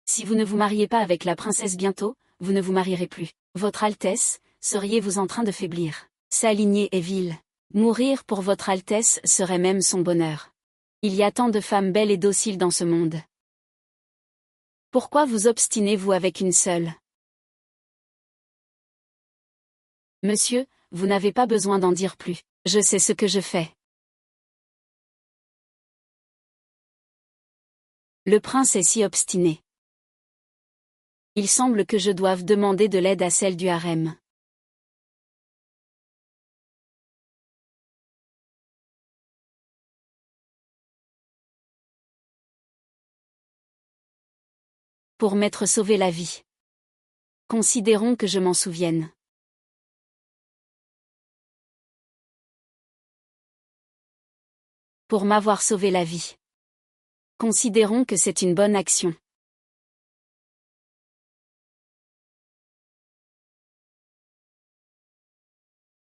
A: Si vous ne vous mariez pas avec la princesse bientôt, vous ne vous marierez plus. Votre Altesse, seriez-vous en train de faiblir? Sa lignée est vile. Mourir pour votre Altesse serait même son bonheur. Il y a tant de femmes belles et dociles dans ce monde. Pourquoi vous obstinez-vous avec une seule? Monsieur, vous n'avez pas besoin d'en dire plus. Je sais ce que je fais. Le prince est si obstiné. Il semble que je doive demander de l'aide à celle du harem. Pour m'être sauvé la vie. Considérons que je m'en souvienne. Pour m'avoir sauvé la vie. Considérons que c'est une bonne action.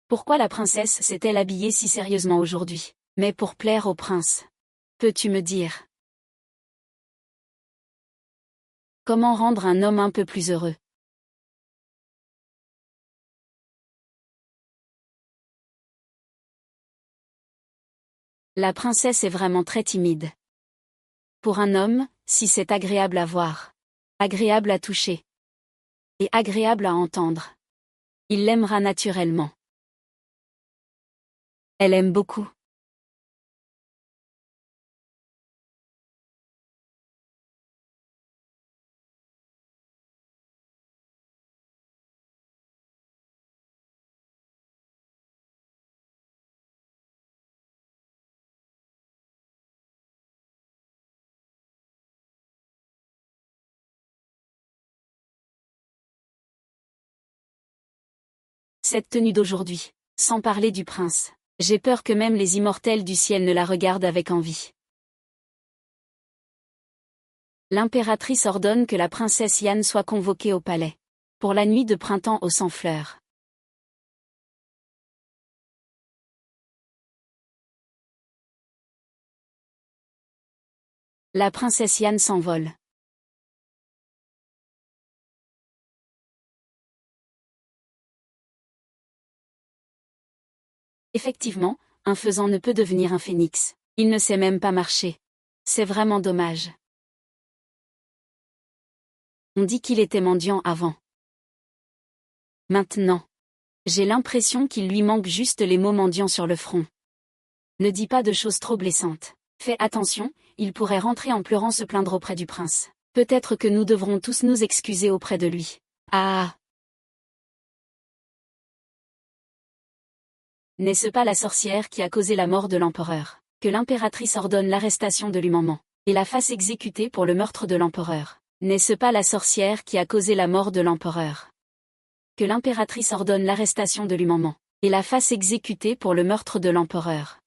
A: Pourquoi la princesse s'est-elle habillée si sérieusement aujourd'hui? Mais pour plaire au prince. Peux-tu me dire? Comment rendre un homme un peu plus heureux? La princesse est vraiment très timide. Pour un homme, si c'est agréable à voir, agréable à toucher, et agréable à entendre, il l'aimera naturellement. Elle aime beaucoup. Cette tenue d'aujourd'hui, sans parler du prince. J'ai peur que même les immortels du ciel ne la regardent avec envie. L'impératrice ordonne que la princesse Yan soit convoquée au palais. Pour la nuit de printemps aux 100 fleurs. La princesse Yan s'envole. Effectivement, un faisan ne peut devenir un phénix. Il ne sait même pas marcher. C'est vraiment dommage. On dit qu'il était mendiant avant. Maintenant. J'ai l'impression qu'il lui manque juste les mots mendiant sur le front. Ne dis pas de choses trop blessantes. Fais attention, il pourrait rentrer en pleurant se plaindre auprès du prince. Peut-être que nous devrons tous nous excuser auprès de lui. Ah! N'est-ce pas la sorcière qui a causé la mort de l'empereur? Que l'impératrice ordonne l'arrestation de Lumanman, et la fasse exécuter pour le meurtre de l'empereur. N'est-ce pas la sorcière qui a causé la mort de l'empereur? Que l'impératrice ordonne l'arrestation de Lumanman, et la fasse exécuter pour le meurtre de l'empereur.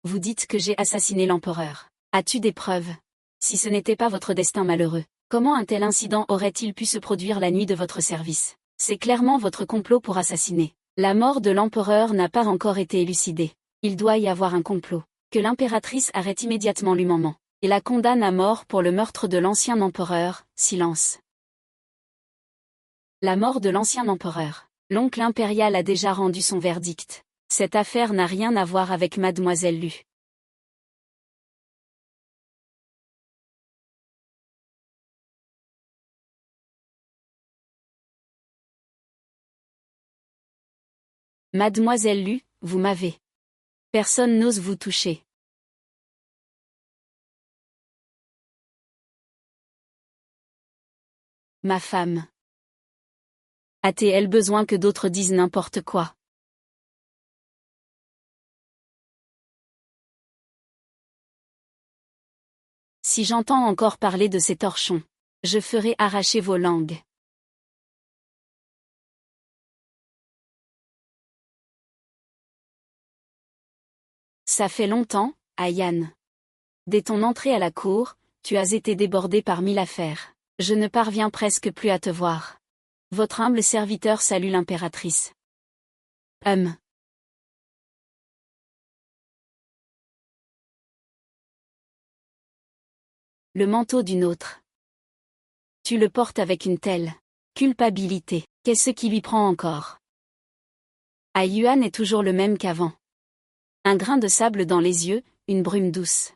A: Vous dites que j'ai assassiné l'empereur. As-tu des preuves? Si ce n'était pas votre destin malheureux, comment un tel incident aurait-il pu se produire la nuit de votre service? C'est clairement votre complot pour assassiner. La mort de l'empereur n'a pas encore été élucidée. Il doit y avoir un complot. Que l'impératrice arrête immédiatement Lumanman, et la condamne à mort pour le meurtre de l'ancien empereur. Silence. La mort de l'ancien empereur. L'oncle impérial a déjà rendu son verdict. Cette affaire n'a rien à voir avec Mademoiselle Lu. Mademoiselle Lu, vous m'avez. Personne n'ose vous toucher. Ma femme. A-t-elle besoin que d'autres disent n'importe quoi? Si j'entends encore parler de ces torchons, je ferai arracher vos langues. Ça fait longtemps, Ayan. Dès ton entrée à la cour, tu as été débordé par 1000 affaires. Je ne parviens presque plus à te voir. Votre humble serviteur salue l'impératrice. Le manteau d'une autre. Tu le portes avec une telle culpabilité. Qu'est-ce qui lui prend encore? Yuan est toujours le même qu'avant. Un grain de sable dans les yeux, une brume douce.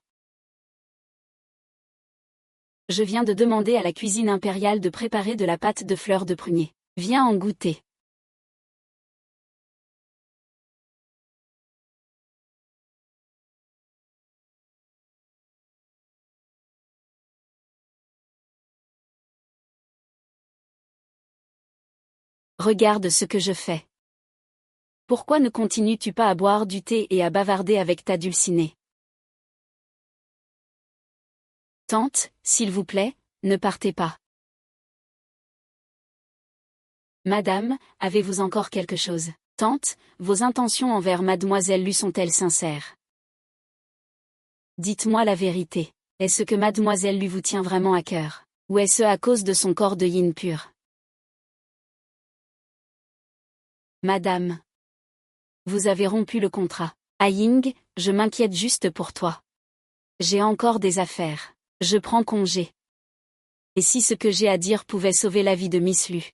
A: Je viens de demander à la cuisine impériale de préparer de la pâte de fleurs de prunier. Viens en goûter. Regarde ce que je fais. Pourquoi ne continues-tu pas à boire du thé et à bavarder avec ta dulcinée? Tante, s'il vous plaît, ne partez pas. Madame, avez-vous encore quelque chose? Tante, vos intentions envers mademoiselle Lu sont-elles sincères? Dites-moi la vérité. Est-ce que mademoiselle Lu vous tient vraiment à cœur? Ou est-ce à cause de son corps de yin pur? Madame. Vous avez rompu le contrat. Ah Ying, je m'inquiète juste pour toi. J'ai encore des affaires. Je prends congé. Et si ce que j'ai à dire pouvait sauver la vie de Miss Lu?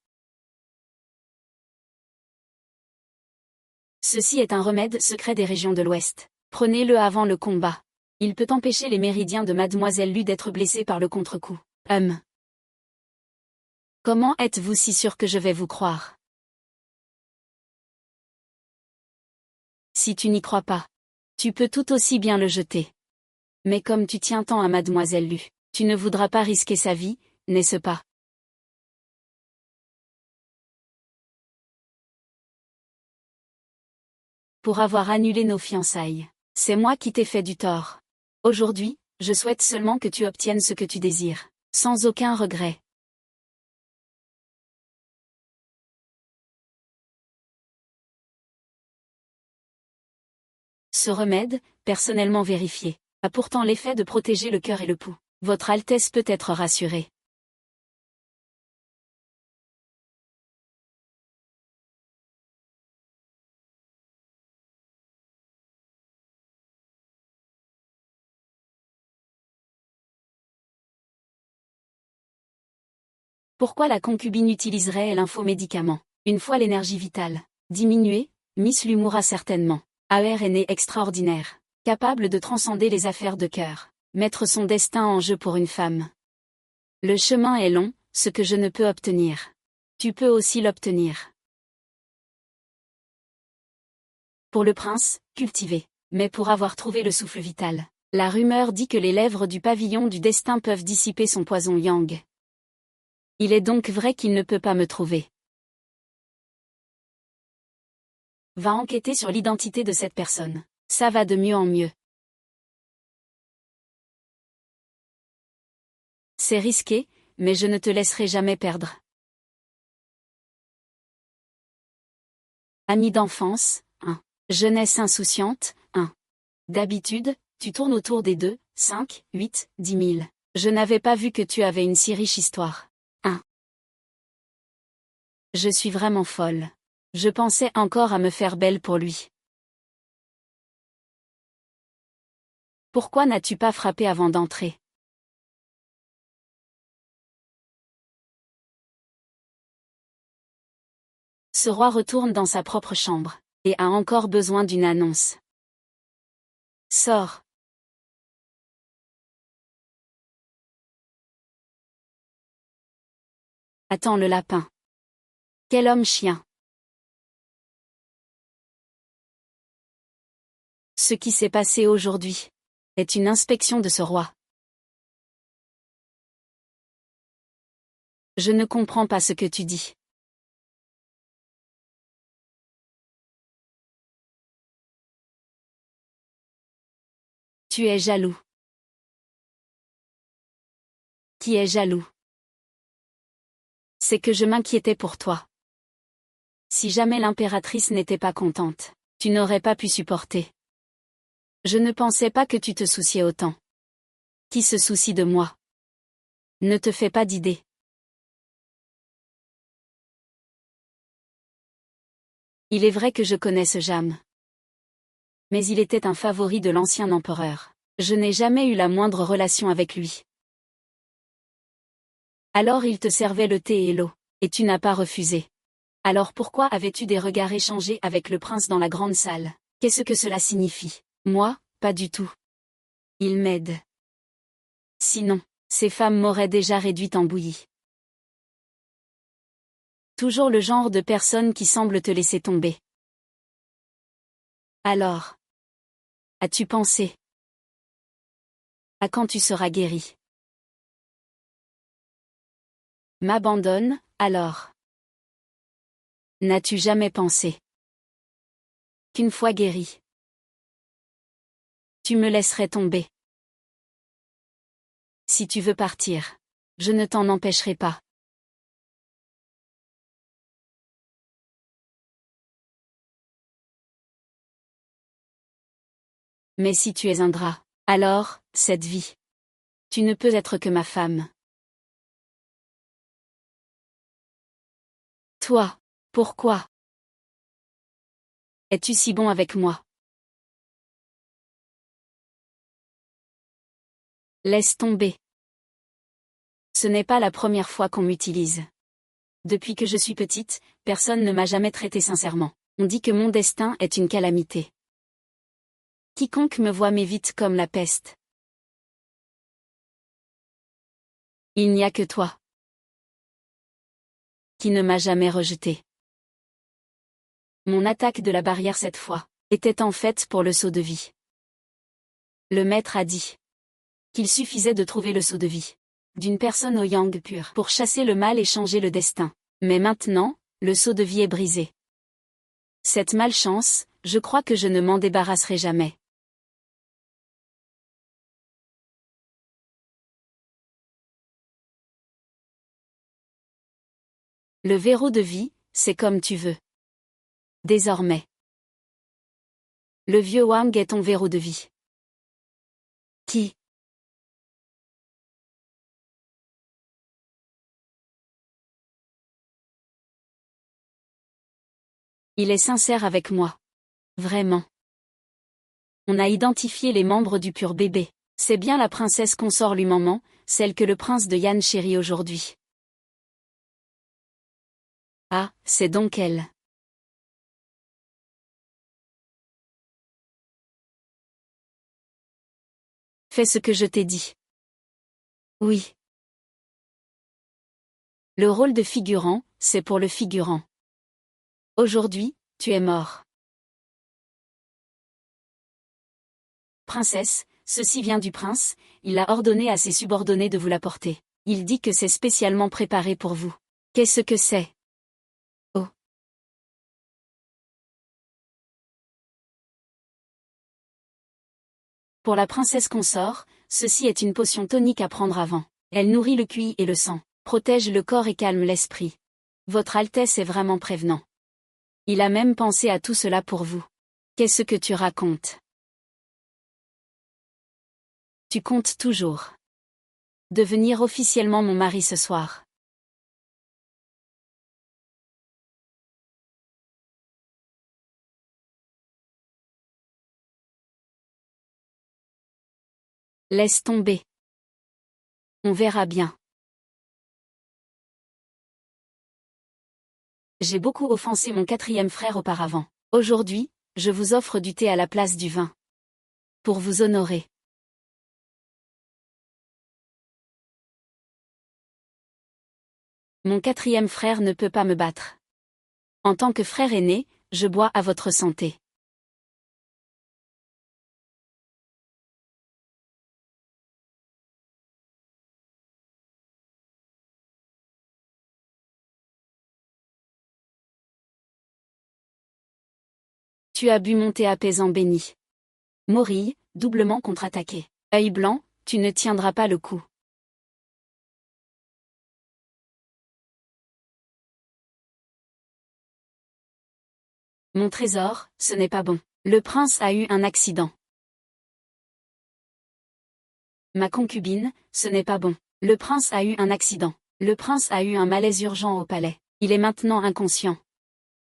A: Ceci est un remède secret des régions de l'Ouest. Prenez-le avant le combat. Il peut empêcher les méridiens de mademoiselle Lu d'être blessés par le contre-coup. Comment êtes-vous si sûr que je vais vous croire? Si tu n'y crois pas, tu peux tout aussi bien le jeter. Mais comme tu tiens tant à mademoiselle Lu, tu ne voudras pas risquer sa vie, n'est-ce pas? Pour avoir annulé nos fiançailles. C'est moi qui t'ai fait du tort. Aujourd'hui, je souhaite seulement que tu obtiennes ce que tu désires, sans aucun regret. Ce remède, personnellement vérifié, a pourtant l'effet de protéger le cœur et le pouls. Votre Altesse peut être rassurée. Pourquoi la concubine utiliserait-elle un faux médicament? Une fois l'énergie vitale diminuée, Miss Lu mourra certainement. AR est née extraordinaire, capable de transcender les affaires de cœur, mettre son destin en jeu pour une femme. Le chemin est long, ce que je ne peux obtenir. Tu peux aussi l'obtenir. Pour le prince, cultivé, mais pour avoir trouvé le souffle vital. La rumeur dit que les lèvres du pavillon du destin peuvent dissiper son poison yang. Il est donc vrai qu'il ne peut pas me trouver. Va enquêter sur l'identité de cette personne. Ça va de mieux en mieux. C'est risqué, mais je ne te laisserai jamais perdre. Ami d'enfance, 1. Jeunesse insouciante, 1. D'habitude, tu tournes autour des 2, 5, 8, 10 000. Je n'avais pas vu que tu avais une si riche histoire. 1. Je suis vraiment folle. Je pensais encore à me faire belle pour lui. Pourquoi n'as-tu pas frappé avant d'entrer? Ce roi retourne dans sa propre chambre, et a encore besoin d'une annonce. Sors. Attends le lapin. Quel homme chien. Ce qui s'est passé aujourd'hui est une inspection de ce roi. Je ne comprends pas ce que tu dis. Tu es jaloux. Qui est jaloux? C'est que je m'inquiétais pour toi. Si jamais l'impératrice n'était pas contente, tu n'aurais pas pu supporter. Je ne pensais pas que tu te souciais autant. Qui se soucie de moi? Ne te fais pas d'idées. Il est vrai que je connais ce Jam. Mais il était un favori de l'ancien empereur. Je n'ai jamais eu la moindre relation avec lui. Alors il te servait le thé et l'eau, et tu n'as pas refusé. Alors pourquoi avais-tu des regards échangés avec le prince dans la grande salle? Qu'est-ce que cela signifie? Moi, pas du tout. Il m'aide. Sinon, ces femmes m'auraient déjà réduite en bouillie. Toujours le genre de personne qui semble te laisser tomber. Alors, as-tu pensé à quand tu seras guéri? M'abandonne, alors. N'as-tu jamais pensé qu'une fois guéri, tu me laisserais tomber? Si tu veux partir, je ne t'en empêcherai pas. Mais si tu es un drap, alors, cette vie, tu ne peux être que ma femme. Toi, pourquoi es-tu si bon avec moi? Laisse tomber. Ce n'est pas la première fois qu'on m'utilise. Depuis que je suis petite, personne ne m'a jamais traité sincèrement. On dit que mon destin est une calamité. Quiconque me voit m'évite comme la peste. Il n'y a que toi qui ne m'a jamais rejeté. Mon attaque de la barrière cette fois était en fait pour le seau de vie. Le maître a dit qu'il suffisait de trouver le seau de vie d'une personne au yang pur pour chasser le mal et changer le destin. Mais maintenant, le seau de vie est brisé. Cette malchance, je crois que je ne m'en débarrasserai jamais. Le verrou de vie, c'est comme tu veux. Désormais, le vieux Wang est ton verrou de vie. Qui? Il est sincère avec moi. Vraiment. On a identifié les membres du pur bébé. C'est bien la princesse consort lui maman, celle que le prince de Yan chérit aujourd'hui. Ah, c'est donc elle. Fais ce que je t'ai dit. Oui. Le rôle de figurant, c'est pour le figurant. Aujourd'hui, tu es mort. Princesse, ceci vient du prince, il a ordonné à ses subordonnés de vous l'apporter. Il dit que c'est spécialement préparé pour vous. Qu'est-ce que c'est? Oh. Pour la princesse consort, ceci est une potion tonique à prendre avant. Elle nourrit le QI et le sang, protège le corps et calme l'esprit. Votre Altesse est vraiment prévenant. Il a même pensé à tout cela pour vous. Qu'est-ce que tu racontes? Tu comptes toujours devenir officiellement mon mari ce soir. Laisse tomber. On verra bien. J'ai beaucoup offensé mon quatrième frère auparavant. Aujourd'hui, je vous offre du thé à la place du vin. Pour vous honorer. Mon quatrième frère ne peut pas me battre. En tant que frère aîné, je bois à votre santé. Tu as bu mon thé apaisant béni. Morille, doublement contre-attaqué. Œil blanc, tu ne tiendras pas le coup. Mon trésor, ce n'est pas bon. Le prince a eu un accident. Ma concubine, ce n'est pas bon. Le prince a eu un accident. Le prince a eu un malaise urgent au palais. Il est maintenant inconscient.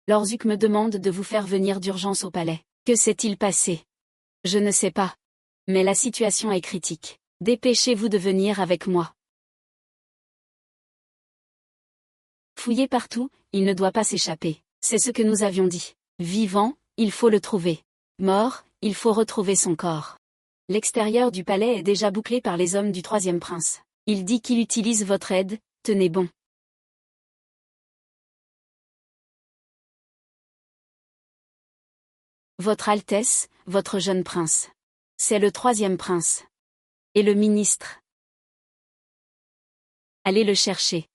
A: L'Orzuc me demande de vous faire venir d'urgence au palais. Que s'est-il passé? Je ne sais pas. Mais la situation est critique. Dépêchez-vous de venir avec moi. Fouillez partout, il ne doit pas s'échapper. C'est ce que nous avions dit. Vivant, il faut le trouver. Mort, il faut retrouver son corps. L'extérieur du palais est déjà bouclé par les hommes du troisième prince. Il dit qu'il utilise votre aide, tenez bon. Votre Altesse, votre jeune prince. C'est le troisième prince. Et le ministre. Allez le chercher.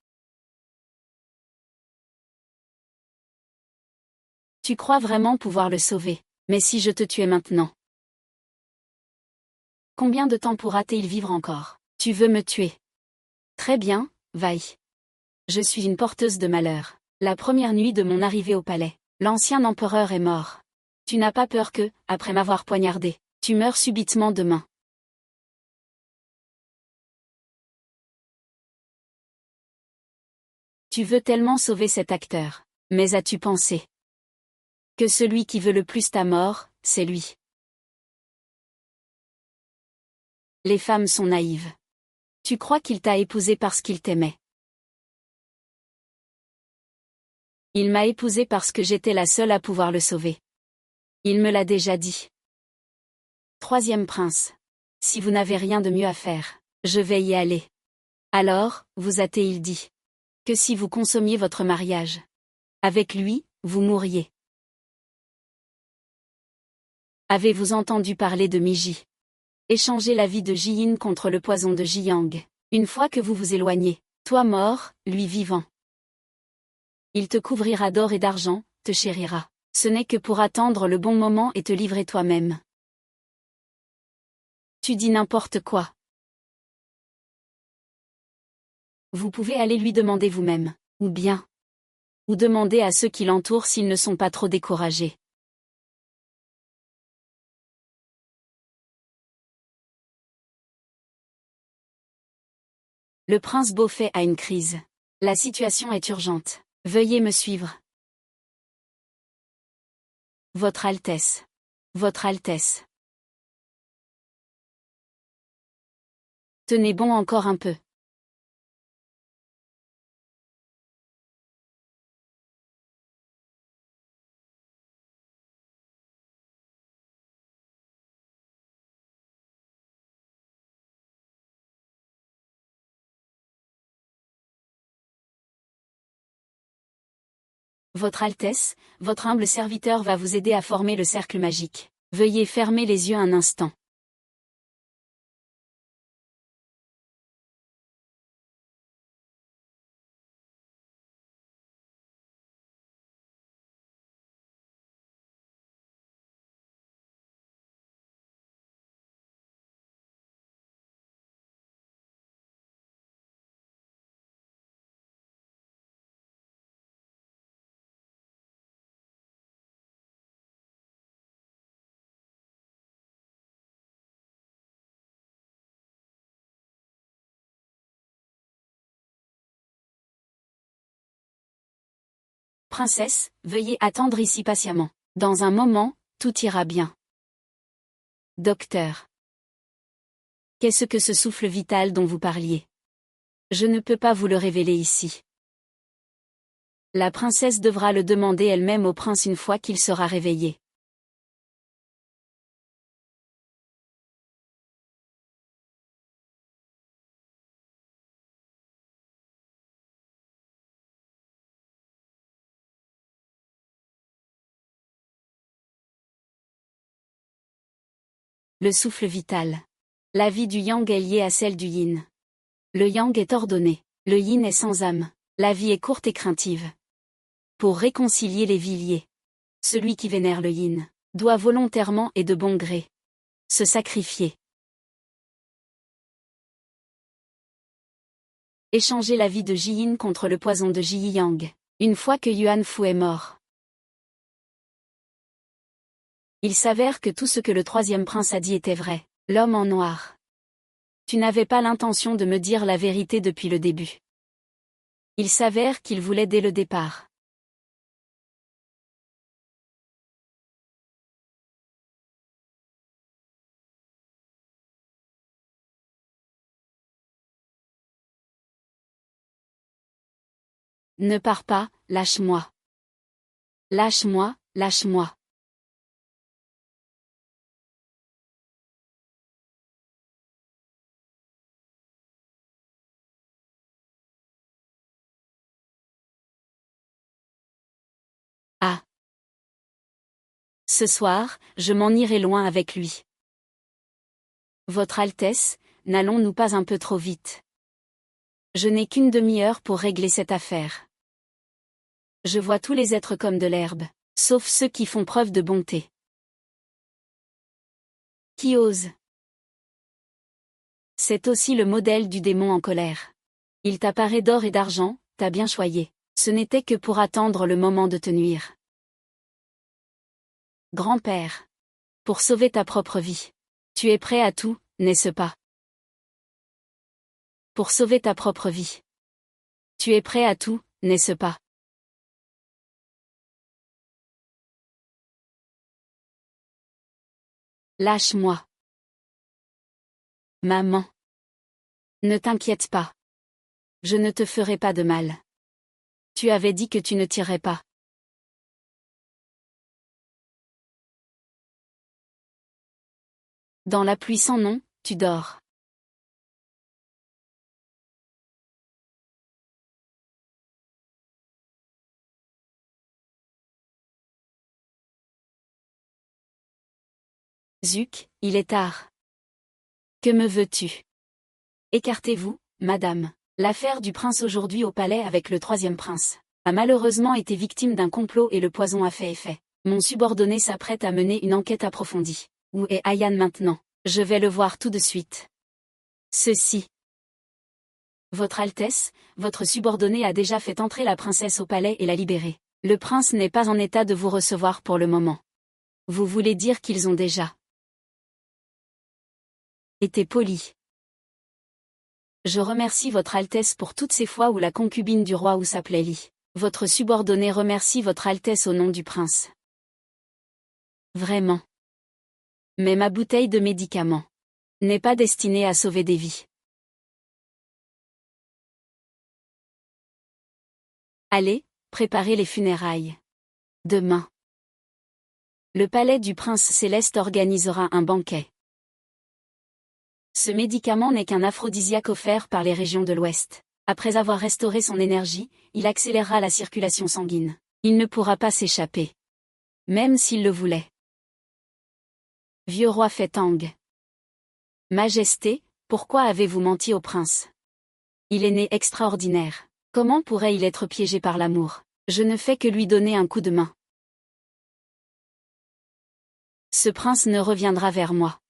A: Tu crois vraiment pouvoir le sauver. Mais si je te tuais maintenant? Combien de temps pourra-t-il vivre encore? Tu veux me tuer? Très bien, vaille. Je suis une porteuse de malheur. La première nuit de mon arrivée au palais, l'ancien empereur est mort. Tu n'as pas peur que, après m'avoir poignardé, tu meurs subitement demain. Tu veux tellement sauver cet acteur. Mais as-tu pensé que celui qui veut le plus ta mort, c'est lui? Les femmes sont naïves. Tu crois qu'il t'a épousée parce qu'il t'aimait? Il m'a épousée parce que j'étais la seule à pouvoir le sauver. Il me l'a déjà dit. Troisième prince. Si vous n'avez rien de mieux à faire, je vais y aller. Alors, vous a-t-il dit que si vous consommiez votre mariage avec lui, vous mourriez? Avez-vous entendu parler de Miji? Échanger la vie de Ji-in contre le poison de Ji-yang. Une fois que vous vous éloignez, toi mort, lui vivant. Il te couvrira d'or et d'argent, te chérira. Ce n'est que pour attendre le bon moment et te livrer toi-même. Tu dis n'importe quoi. Vous pouvez aller lui demander vous-même, ou bien. Ou demander à ceux qui l'entourent s'ils ne sont pas trop découragés. Le prince Beaufait a une crise. La situation est urgente. Veuillez me suivre. Votre Altesse. Votre Altesse. Tenez bon encore un peu. Votre Altesse, votre humble serviteur va vous aider à former le cercle magique. Veuillez fermer les yeux un instant. Princesse, veuillez attendre ici patiemment. Dans un moment, tout ira bien. Docteur. Qu'est-ce que ce souffle vital dont vous parliez? Je ne peux pas vous le révéler ici. La princesse devra le demander elle-même au prince une fois qu'il sera réveillé. Le souffle vital. La vie du yang est liée à celle du yin. Le yang est ordonné. Le yin est sans âme. La vie est courte et craintive. Pour réconcilier les vies liées, celui qui vénère le yin doit volontairement et de bon gré se sacrifier. Échanger la vie de Ji-in contre le poison de Ji-yang. Une fois que Yuan Fu est mort, il s'avère que tout ce que le troisième prince a dit était vrai. L'homme en noir. Tu n'avais pas l'intention de me dire la vérité depuis le début. Il s'avère qu'il voulait dès le départ. Ne pars pas, lâche-moi. Lâche-moi, lâche-moi. Ah. Ce soir, je m'en irai loin avec lui. Votre Altesse, n'allons-nous pas un peu trop vite? Je n'ai qu'une demi-heure pour régler cette affaire. Je vois tous les êtres comme de l'herbe. Sauf ceux qui font preuve de bonté. Qui ose. C'est aussi le modèle du démon en colère. Il t'a paré d'or et d'argent, t'as bien choyé. Ce n'était que pour attendre le moment de te nuire. Grand-père. Pour sauver ta propre vie. Tu es prêt à tout, n'est-ce pas? Pour sauver ta propre vie. Tu es prêt à tout, n'est-ce pas? Lâche-moi. Maman. Ne t'inquiète pas. Je ne te ferai pas de mal. Tu avais dit que tu ne tirerais pas. Dans la pluie sans nom, tu dors. Zuc, il est tard. Que me veux-tu? Écartez-vous, madame. L'affaire du prince aujourd'hui au palais avec le troisième prince a malheureusement été victime d'un complot et le poison a fait effet. Mon subordonné s'apprête à mener une enquête approfondie. Où est Ayan maintenant? Je vais le voir tout de suite. Ceci. Votre Altesse, votre subordonné a déjà fait entrer la princesse au palais et l'a libérée. Le prince n'est pas en état de vous recevoir pour le moment. Vous voulez dire qu'ils ont déjà été polis. Je remercie votre Altesse pour toutes ces fois où la concubine du roi ou s'appelait Li. Votre subordonné remercie votre Altesse au nom du prince. Vraiment. Mais ma bouteille de médicaments n'est pas destinée à sauver des vies. Allez, préparez les funérailles. Demain. Le palais du prince Céleste organisera un banquet. Ce médicament n'est qu'un aphrodisiaque offert par les régions de l'Ouest. Après avoir restauré son énergie, il accélérera la circulation sanguine. Il ne pourra pas s'échapper. Même s'il le voulait. Vieux roi Fetang. Majesté, pourquoi avez-vous menti au prince? Il est né extraordinaire. Comment pourrait-il être piégé par l'amour? Je ne fais que lui donner un coup de main. Ce prince ne reviendra vers moi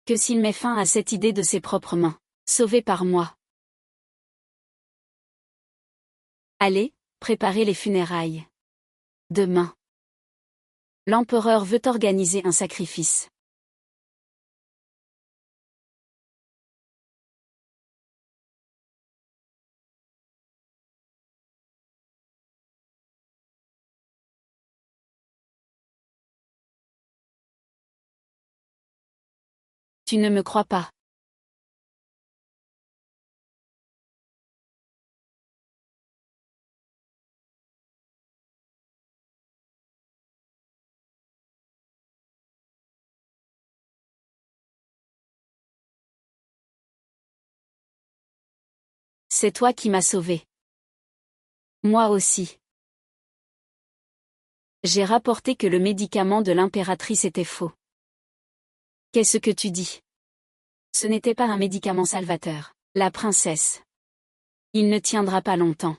A: que s'il met fin à cette idée de ses propres mains, sauvé par moi. Allez, préparez les funérailles. Demain. L'empereur veut organiser un sacrifice. Tu ne me crois pas. C'est toi qui m'as sauvé. Moi aussi. J'ai rapporté que le médicament de l'impératrice était faux. Qu'est-ce que tu dis? Ce n'était pas un médicament salvateur. La princesse. Il ne tiendra pas longtemps.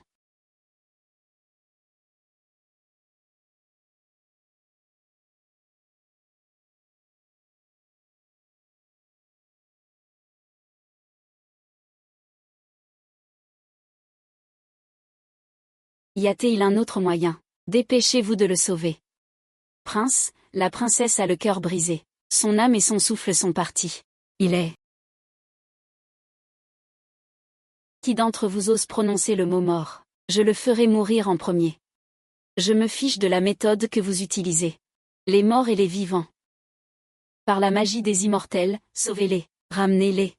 A: Y a-t-il un autre moyen? Dépêchez-vous de le sauver. Prince, la princesse a le cœur brisé. Son âme et son souffle sont partis. Il est. Qui d'entre vous ose prononcer le mot mort? Je le ferai mourir en premier. Je me fiche de la méthode que vous utilisez. Les morts et les vivants. Par la magie des immortels, sauvez-les, ramenez-les.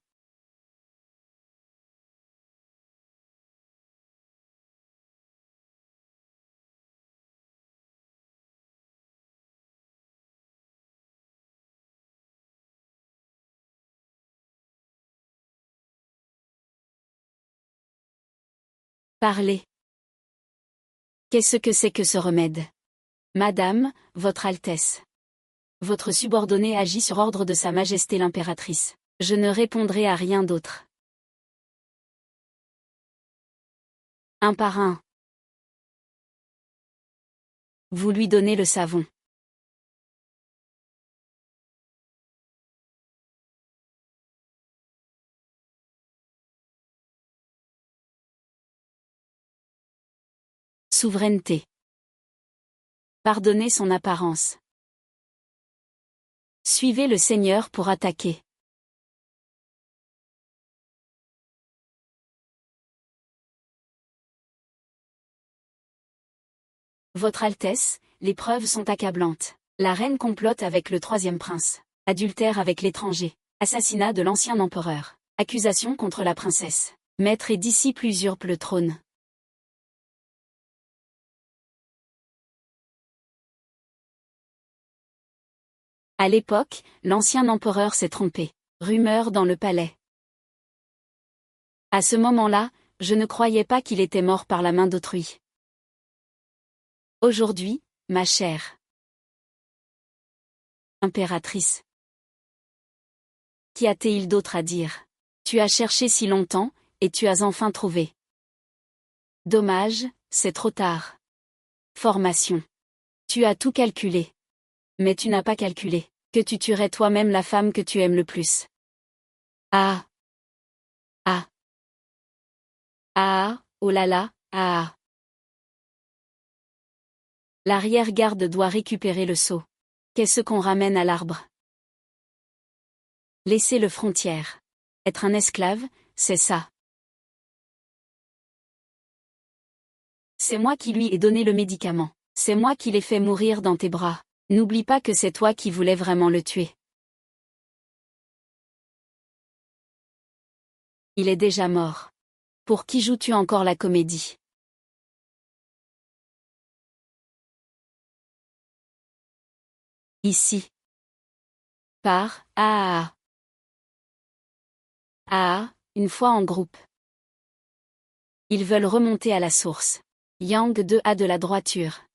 A: Parlez. Qu'est-ce que c'est que ce remède? Madame, votre Altesse. Votre subordonné agit sur ordre de Sa Majesté l'impératrice. Je ne répondrai à rien d'autre. Un par un. Vous lui donnez le savon. Souveraineté. Pardonnez son apparence. Suivez le Seigneur pour attaquer. Votre Altesse, les preuves sont accablantes. La reine complote avec le troisième prince. Adultère avec l'étranger. Assassinat de l'ancien empereur. Accusation contre la princesse. Maître et disciple usurpent le trône. À l'époque, l'ancien empereur s'est trompé. Rumeur dans le palais. À ce moment-là, je ne croyais pas qu'il était mort par la main d'autrui. Aujourd'hui, ma chère impératrice. Qu'y a-t-il d'autre à dire? Tu as cherché si longtemps, et tu as enfin trouvé. Dommage, c'est trop tard. Formation. Tu as tout calculé. Mais tu n'as pas calculé que tu tuerais toi-même la femme que tu aimes le plus. Ah. Ah. Ah, oh là là, ah. L'arrière-garde doit récupérer le sceau. Qu'est-ce qu'on ramène à l'arbre? Laisser le frontière. Être un esclave, c'est ça. C'est moi qui lui ai donné le médicament. C'est moi qui l'ai fait mourir dans tes bras. N'oublie pas que c'est toi qui voulais vraiment le tuer. Il est déjà mort. Pour qui joues-tu encore la comédie? Ici. Par, ah. Ah, une fois en groupe. Ils veulent remonter à la source. Yang 2A de la droiture.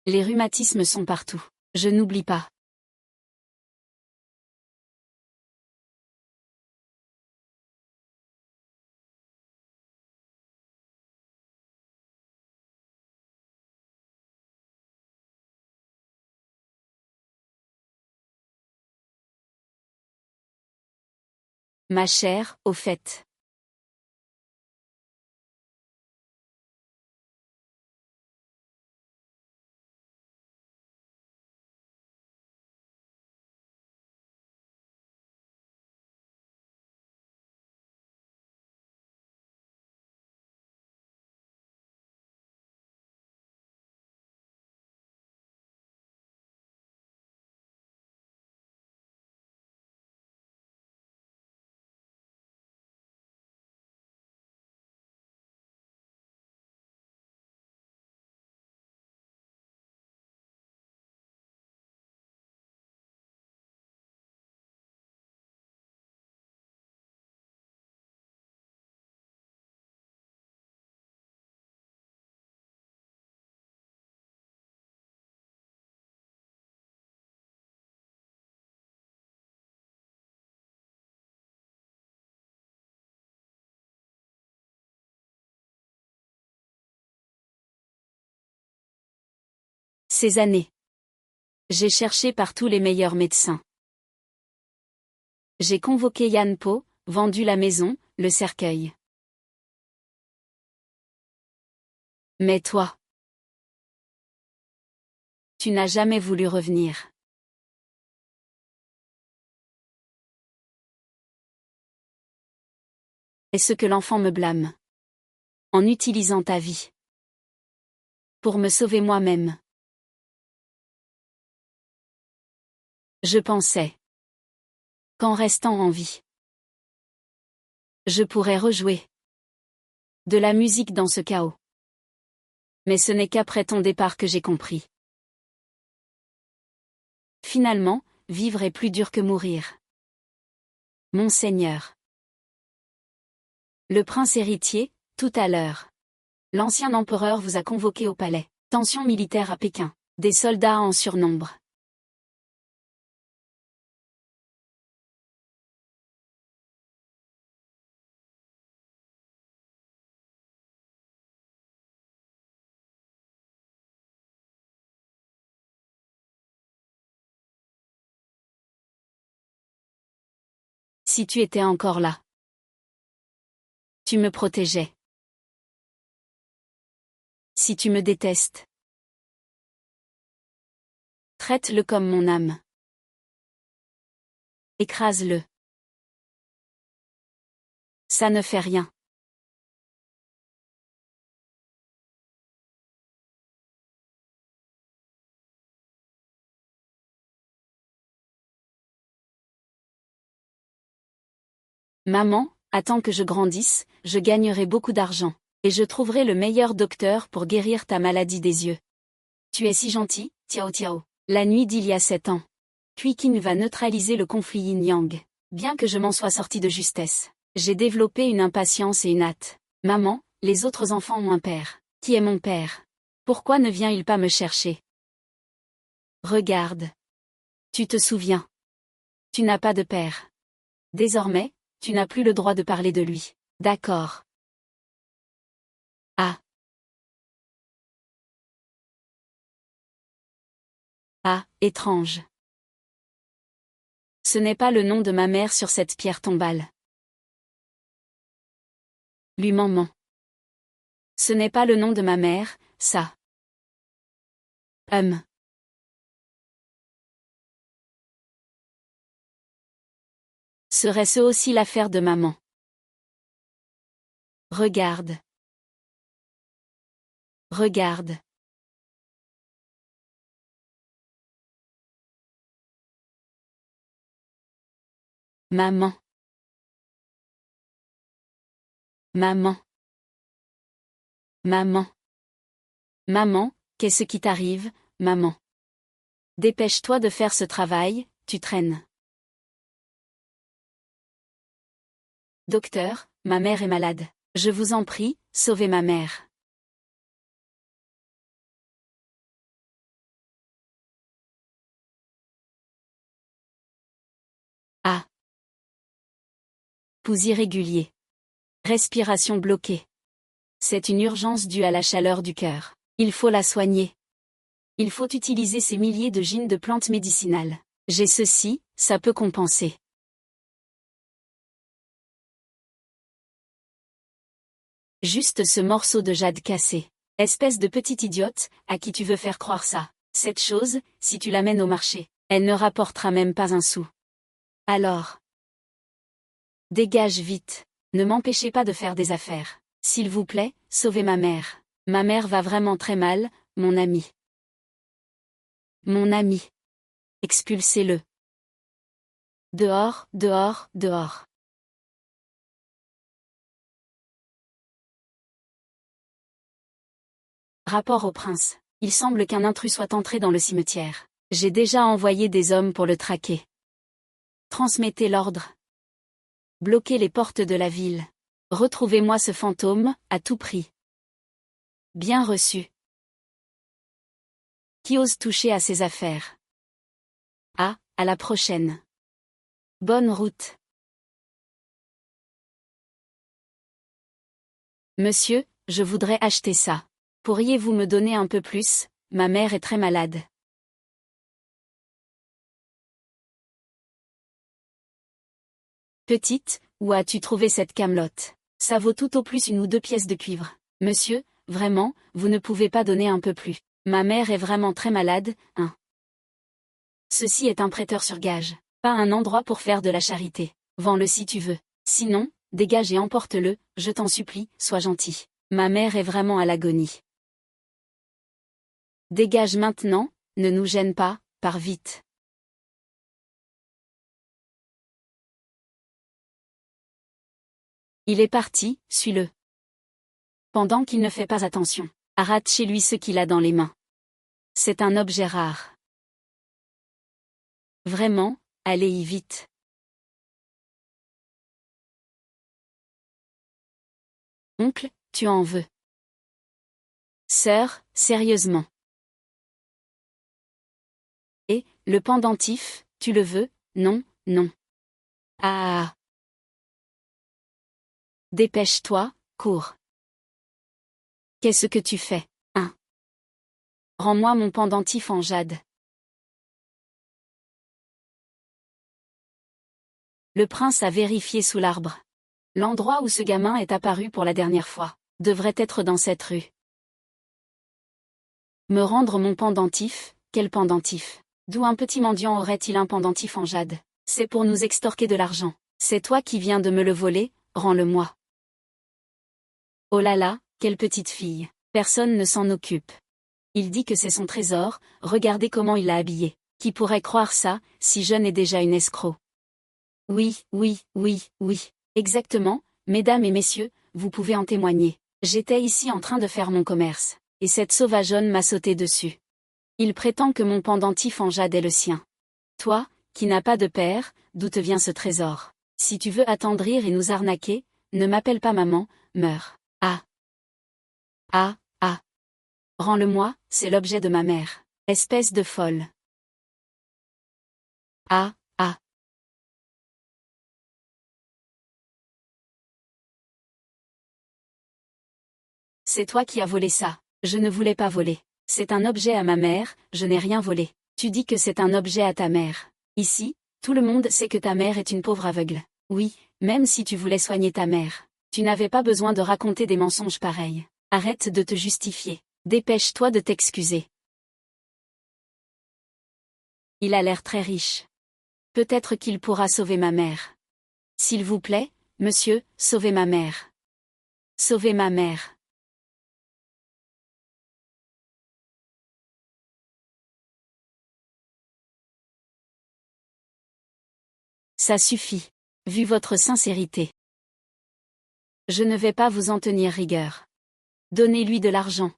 A: Les rhumatismes sont partout. Je n'oublie pas. Ma chère, au fait. Ces années. J'ai cherché partout les meilleurs médecins. J'ai convoqué Yan Po, vendu la maison, le cercueil. Mais toi. Tu n'as jamais voulu revenir. Est-ce que l'enfant me blâme? En utilisant ta vie. Pour me sauver moi-même. Je pensais. Qu'en restant en vie. Je pourrais rejouer. De la musique dans ce chaos. Mais ce n'est qu'après ton départ que j'ai compris. Finalement, vivre est plus dur que mourir. Monseigneur. Le prince héritier, tout à l'heure. L'ancien empereur vous a convoqué au palais. Tension militaire à Pékin. Des soldats en surnombre. Si tu étais encore là. Tu me protégeais. Si tu me détestes. Traite-le comme mon âme. Écrase-le. Ça ne fait rien. Maman, attends que je grandisse, je gagnerai beaucoup d'argent. Et je trouverai le meilleur docteur pour guérir ta maladie des yeux. Tu es si gentil, Tiao Tiao. La nuit d'il y a 7 ans. Puis Qin va neutraliser le conflit yin-yang. Bien que je m'en sois sorti de justesse, j'ai développé une impatience et une hâte. Maman, les autres enfants ont un père. Qui est mon père? Pourquoi ne vient-il pas me chercher? Regarde. Tu te souviens. Tu n'as pas de père. Désormais, tu n'as plus le droit de parler de lui. D'accord. Ah. Ah, étrange. Ce n'est pas le nom de ma mère sur cette pierre tombale. Lui maman. Ce n'est pas le nom de ma mère, ça. Serait-ce aussi l'affaire de maman? Regarde. Regarde. Maman. Maman. Maman. Maman, qu'est-ce qui t'arrive, maman? Dépêche-toi de faire ce travail, tu traînes. Docteur, ma mère est malade. Je vous en prie, sauvez ma mère. Ah. Pouls irrégulier. Respiration bloquée. C'est une urgence due à la chaleur du cœur. Il faut la soigner. Il faut utiliser ces milliers de gènes de plantes médicinales. J'ai ceci, ça peut compenser. Juste ce morceau de jade cassé. Espèce de petite idiote, à qui tu veux faire croire ça? Cette chose, si tu l'amènes au marché, elle ne rapportera même pas un sou. Alors. Dégage vite. Ne m'empêchez pas de faire des affaires. S'il vous plaît, sauvez ma mère. Ma mère va vraiment très mal, mon ami. Mon ami. Expulsez-le. Dehors, dehors, dehors. Rapport au prince. Il semble qu'un intrus soit entré dans le cimetière. J'ai déjà envoyé des hommes pour le traquer. Transmettez l'ordre. Bloquez les portes de la ville. Retrouvez-moi ce fantôme, à tout prix. Bien reçu. Qui ose toucher à ses affaires? Ah, à la prochaine. Bonne route. Monsieur, je voudrais acheter ça. Pourriez-vous me donner un peu plus? Ma mère est très malade. Petite, où as-tu trouvé cette camelote? Ça vaut tout au plus 1 ou 2 pièces de cuivre. Monsieur, vraiment, vous ne pouvez pas donner un peu plus. Ma mère est vraiment très malade, hein. Ceci est un prêteur sur gage. Pas un endroit pour faire de la charité. Vends-le si tu veux. Sinon, dégage et emporte-le, je t'en supplie, sois gentil. Ma mère est vraiment à l'agonie. Dégage maintenant, ne nous gêne pas, pars vite. Il est parti, suis-le. Pendant qu'il ne fait pas attention, arrache chez lui ce qu'il a dans les mains. C'est un objet rare. Vraiment, allez-y vite. Oncle, tu en veux. Sœur, sérieusement. Et, le pendentif, tu le veux? Non, non. Ah. Dépêche-toi, cours. Qu'est-ce que tu fais, hein? Rends-moi mon pendentif en jade. Le prince a vérifié sous l'arbre. L'endroit où ce gamin est apparu pour la dernière fois devrait être dans cette rue. Me rendre mon pendentif, quel pendentif? D'où un petit mendiant aurait-il un pendentif en jade? C'est pour nous extorquer de l'argent. C'est toi qui viens de me le voler, rends-le-moi. Oh là là, quelle petite fille. Personne ne s'en occupe. Il dit que c'est son trésor, regardez comment il l'a habillé. Qui pourrait croire ça, si jeune et déjà une escroc? Oui, oui, oui, oui. Exactement, mesdames et messieurs, vous pouvez en témoigner. J'étais ici en train de faire mon commerce, et cette sauvageonne m'a sauté dessus. Il prétend que mon pendentif en jade est le sien. Toi, qui n'as pas de père, d'où te vient ce trésor? Si tu veux attendrir et nous arnaquer, ne m'appelle pas maman, meurs. Ah. Ah, ah. Rends-le-moi, c'est l'objet de ma mère. Espèce de folle. Ah, ah. C'est toi qui as volé ça. Je ne voulais pas voler. C'est un objet à ma mère, je n'ai rien volé. Tu dis que c'est un objet à ta mère. Ici, tout le monde sait que ta mère est une pauvre aveugle. Oui, même si tu voulais soigner ta mère. Tu n'avais pas besoin de raconter des mensonges pareils. Arrête de te justifier. Dépêche-toi de t'excuser. Il a l'air très riche. Peut-être qu'il pourra sauver ma mère. S'il vous plaît, monsieur, sauvez ma mère. Sauvez ma mère. Ça suffit. Vu votre sincérité. Je ne vais pas vous en tenir rigueur. Donnez-lui de l'argent.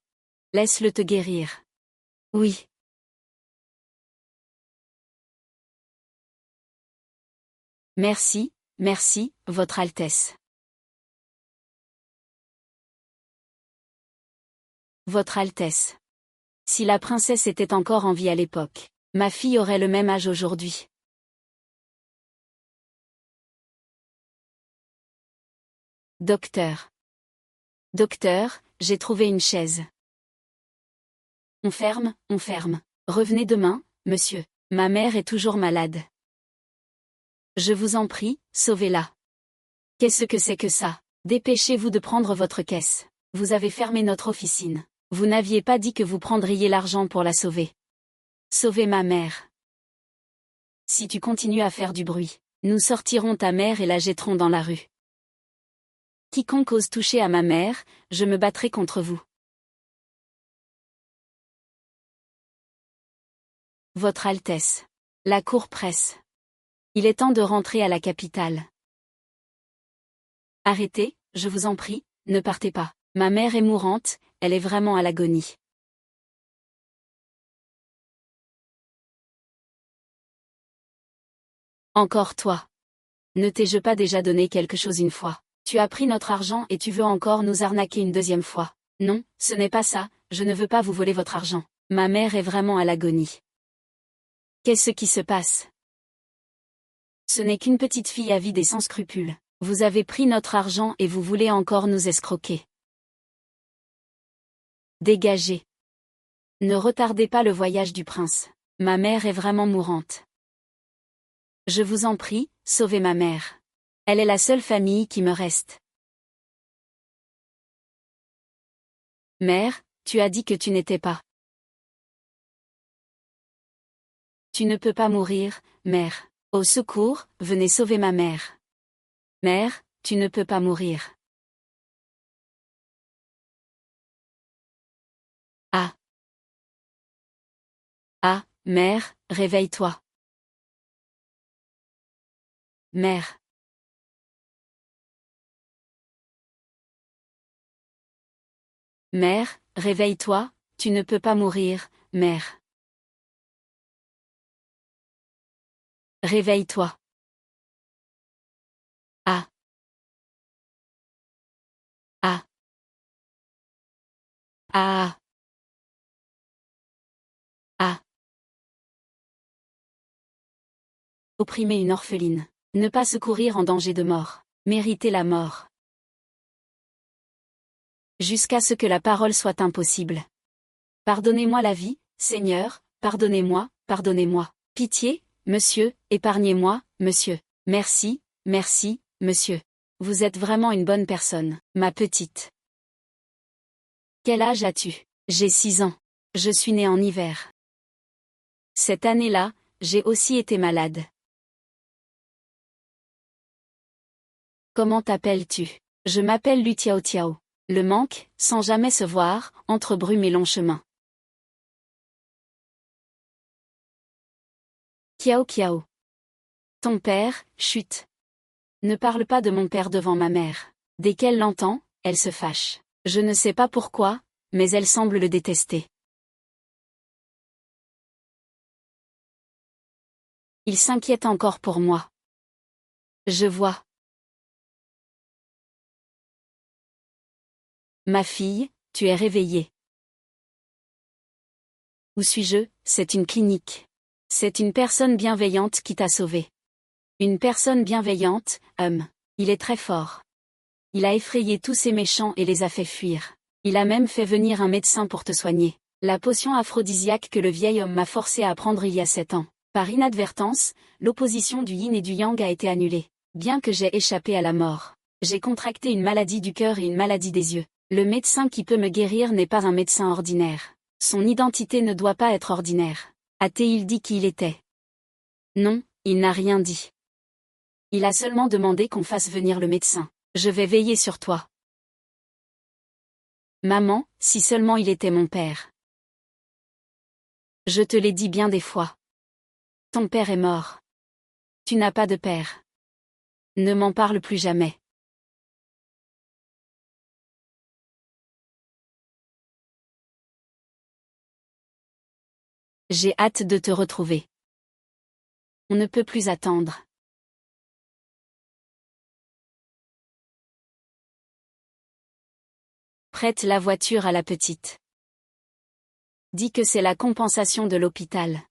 A: Laisse-le te guérir. Oui. Merci, merci, Votre Altesse. Votre Altesse. Si la princesse était encore en vie à l'époque, ma fille aurait le même âge aujourd'hui. Docteur. Docteur, j'ai trouvé une chaise. On ferme, on ferme. Revenez demain, monsieur. Ma mère est toujours malade. Je vous en prie, sauvez-la. Qu'est-ce que c'est que ça? Dépêchez-vous de prendre votre caisse. Vous avez fermé notre officine. Vous n'aviez pas dit que vous prendriez l'argent pour la sauver. Sauvez ma mère. Si tu continues à faire du bruit, nous sortirons ta mère et la jetterons dans la rue. Quiconque ose toucher à ma mère, je me battrai contre vous. Votre Altesse. La cour presse. Il est temps de rentrer à la capitale. Arrêtez, je vous en prie, ne partez pas. Ma mère est mourante, elle est vraiment à l'agonie. Encore toi. Ne t'ai-je pas déjà donné quelque chose une fois? Tu as pris notre argent et tu veux encore nous arnaquer une deuxième fois. Non, ce n'est pas ça, je ne veux pas vous voler votre argent. Ma mère est vraiment à l'agonie. Qu'est-ce qui se passe? Ce n'est qu'une petite fille avide et sans scrupules. Vous avez pris notre argent et vous voulez encore nous escroquer. Dégagez. Ne retardez pas le voyage du prince. Ma mère est vraiment mourante. Je vous en prie, sauvez ma mère. Elle est la seule famille qui me reste. Mère, tu as dit que tu n'étais pas. Tu ne peux pas mourir, mère. Au secours, venez sauver ma mère. Mère, tu ne peux pas mourir. Ah. Ah, mère, réveille-toi. Mère. Mère, réveille-toi, tu ne peux pas mourir, mère. Réveille-toi. Ah. Ah. Ah. Ah. Opprimer une orpheline. Ne pas secourir en danger de mort. Mériter la mort. Jusqu'à ce que la parole soit impossible. Pardonnez-moi la vie, Seigneur, pardonnez-moi, pardonnez-moi. Pitié, monsieur, épargnez-moi, monsieur. Merci, merci, monsieur. Vous êtes vraiment une bonne personne, ma petite. Quel âge as-tu? J'ai 6 ans. Je suis née en hiver. Cette année-là, j'ai aussi été malade. Comment t'appelles-tu? Je m'appelle Lu Tiao Tiao. Le manque, sans jamais se voir, entre brume et long chemin. Kiao Kiao. Ton père, chut. Ne parle pas de mon père devant ma mère. Dès qu'elle l'entend, elle se fâche. Je ne sais pas pourquoi, mais elle semble le détester. Il s'inquiète encore pour moi. Je vois. Ma fille, tu es réveillée. Où suis-je? C'est une clinique. C'est une personne bienveillante qui t'a sauvée. Une personne bienveillante, il est très fort. Il a effrayé tous ces méchants et les a fait fuir. Il a même fait venir un médecin pour te soigner. La potion aphrodisiaque que le vieil homme m'a forcé à prendre il y a 7 ans. Par inadvertance, l'opposition du yin et du yang a été annulée. Bien que j'ai échappé à la mort. J'ai contracté une maladie du cœur et une maladie des yeux. Le médecin qui peut me guérir n'est pas un médecin ordinaire. Son identité ne doit pas être ordinaire. A-t-il dit qui il était? Non, il n'a rien dit. Il a seulement demandé qu'on fasse venir le médecin. Je vais veiller sur toi. Maman, si seulement il était mon père. Je te l'ai dit bien des fois. Ton père est mort. Tu n'as pas de père. Ne m'en parle plus jamais. J'ai hâte de te retrouver. On ne peut plus attendre. Prête la voiture à la petite. Dis que c'est la compensation de l'hôpital.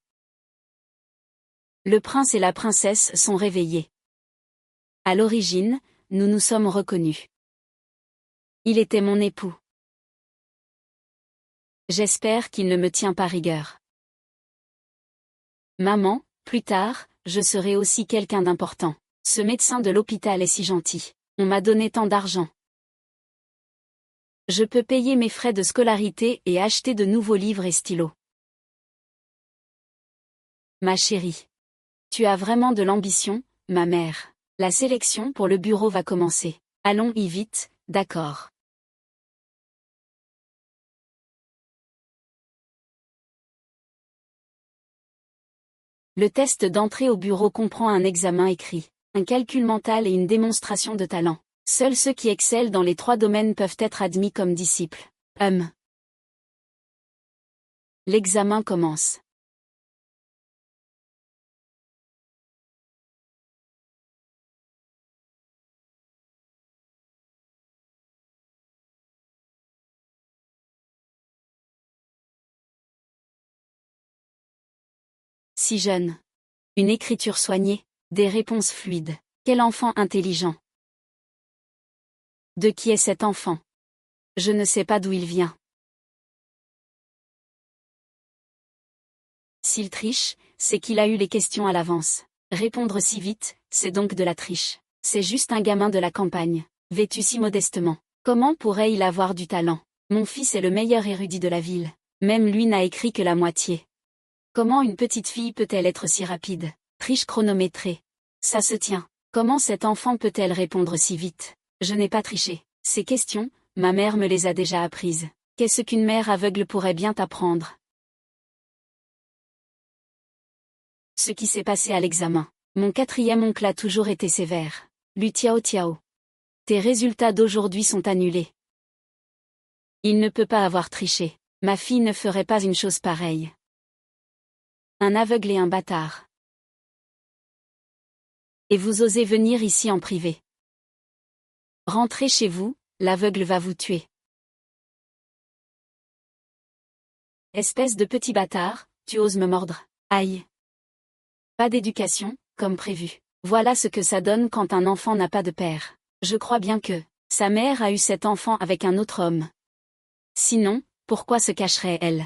A: Le prince et la princesse sont réveillés. À l'origine, nous nous sommes reconnus. Il était mon époux. J'espère qu'il ne me tient pas rigueur. Maman, plus tard, je serai aussi quelqu'un d'important. Ce médecin de l'hôpital est si gentil. On m'a donné tant d'argent. Je peux payer mes frais de scolarité et acheter de nouveaux livres et stylos. Ma chérie. Tu as vraiment de l'ambition, ma mère. La sélection pour le bureau va commencer. Allons-y vite, d'accord. Le test d'entrée au bureau comprend un examen écrit, un calcul mental et une démonstration de talent. Seuls ceux qui excellent dans les 3 domaines peuvent être admis comme disciples. L'examen commence. Si jeune. Une écriture soignée, des réponses fluides. Quel enfant intelligent. De qui est cet enfant? Je ne sais pas d'où il vient. S'il triche, c'est qu'il a eu les questions à l'avance. Répondre si vite, c'est donc de la triche. C'est juste un gamin de la campagne, vêtu si modestement. Comment pourrait-il avoir du talent? Mon fils est le meilleur érudit de la ville. Même lui n'a écrit que la moitié. Comment une petite fille peut-elle être si rapide? Triche chronométrée. Ça se tient. Comment cet enfant peut-elle répondre si vite? Je n'ai pas triché. Ces questions, ma mère me les a déjà apprises. Qu'est-ce qu'une mère aveugle pourrait bien t'apprendre? Ce qui s'est passé à l'examen. Mon 4e oncle a toujours été sévère. Lu Tiao Tiao. Tes résultats d'aujourd'hui sont annulés. Il ne peut pas avoir triché. Ma fille ne ferait pas une chose pareille. Un aveugle et un bâtard. Et vous osez venir ici en privé. Rentrez chez vous, l'aveugle va vous tuer. Espèce de petit bâtard, tu oses me mordre. Aïe. Pas d'éducation, comme prévu. Voilà ce que ça donne quand un enfant n'a pas de père. Je crois bien que sa mère a eu cet enfant avec un autre homme. Sinon, pourquoi se cacherait-elle?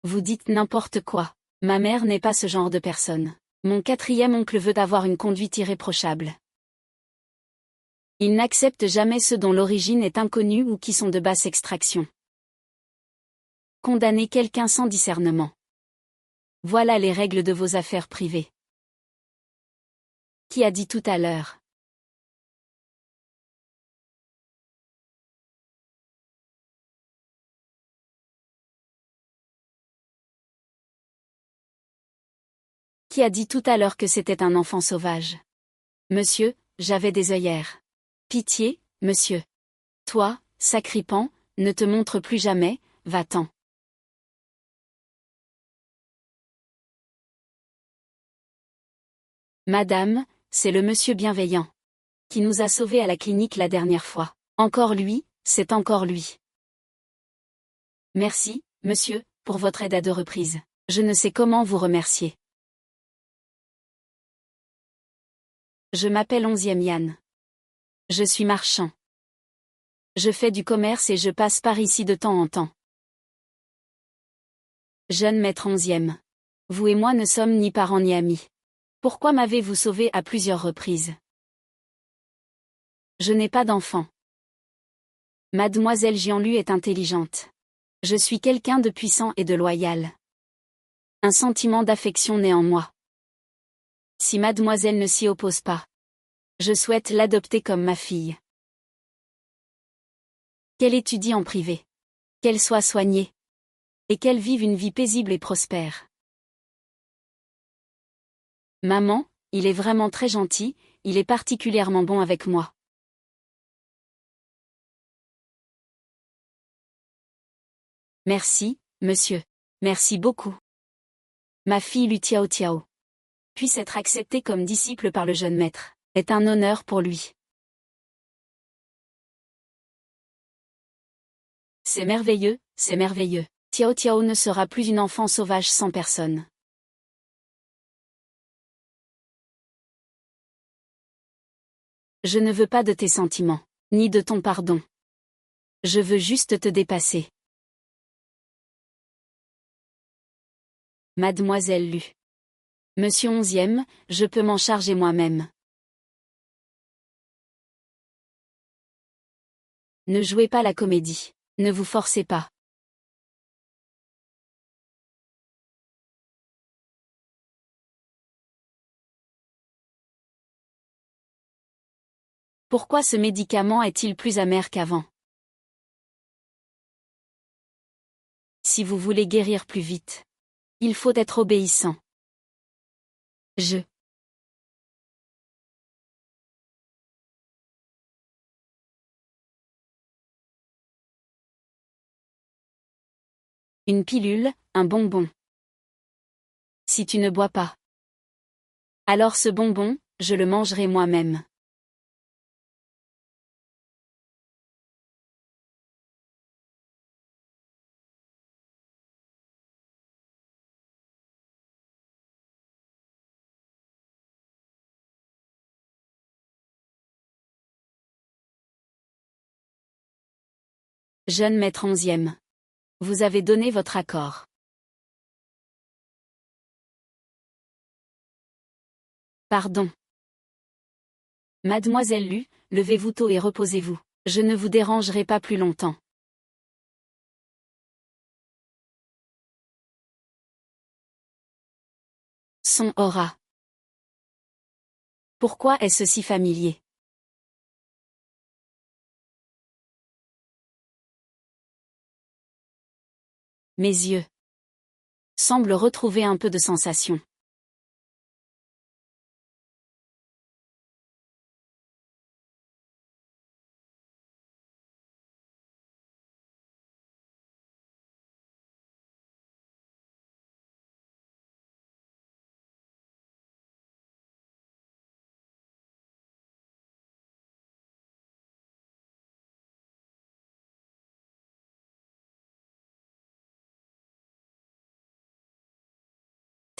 A: Vous dites n'importe quoi. Ma mère n'est pas ce genre de personne. Mon quatrième oncle veut avoir une conduite irréprochable. Il n'accepte jamais ceux dont l'origine est inconnue ou qui sont de basse extraction. Condamner quelqu'un sans discernement. Voilà les règles de vos affaires privées. Qui a dit tout à l'heure? Qui a dit tout à l'heure que c'était un enfant sauvage? Monsieur, j'avais des œillères. Pitié, monsieur. Toi, sacripant, ne te montre plus jamais, va-t'en. Madame, c'est le monsieur bienveillant. Qui nous a sauvés à la clinique la dernière fois. Encore lui, c'est encore lui. Merci, monsieur, pour votre aide à 2 reprises. Je ne sais comment vous remercier. Je m'appelle 11e Yann. Je suis marchand. Je fais du commerce et je passe par ici de temps en temps. Jeune maître 11e. Vous et moi ne sommes ni parents ni amis. Pourquoi m'avez-vous sauvé à plusieurs reprises? Je n'ai pas d'enfant. Mademoiselle Jianlu est intelligente. Je suis quelqu'un de puissant et de loyal. Un sentiment d'affection naît en moi. Si mademoiselle ne s'y oppose pas, je souhaite l'adopter comme ma fille. Qu'elle étudie en privé. Qu'elle soit soignée. Et qu'elle vive une vie paisible et prospère. Maman, il est vraiment très gentil, il est particulièrement bon avec moi. Merci, monsieur. Merci beaucoup. Ma fille Lu Tiao Tiao puisse être acceptée comme disciple par le jeune maître, est un honneur pour lui. C'est merveilleux, c'est merveilleux. Tiao Tiao ne sera plus une enfant sauvage sans personne. Je ne veux pas de tes sentiments, ni de ton pardon. Je veux juste te dépasser. Mademoiselle Lu. Monsieur 11e, je peux m'en charger moi-même. Ne jouez pas la comédie. Ne vous forcez pas. Pourquoi ce médicament est-il plus amer qu'avant? Si vous voulez guérir plus vite, il faut être obéissant. Une pilule, un bonbon. Si tu ne bois pas, alors ce bonbon, je le mangerai moi-même. Jeune maître 11e. Vous avez donné votre accord. Pardon. Mademoiselle Lu, levez-vous tôt et reposez-vous. Je ne vous dérangerai pas plus longtemps. Son aura. Pourquoi est-ce si familier? Mes yeux semblent retrouver un peu de sensation.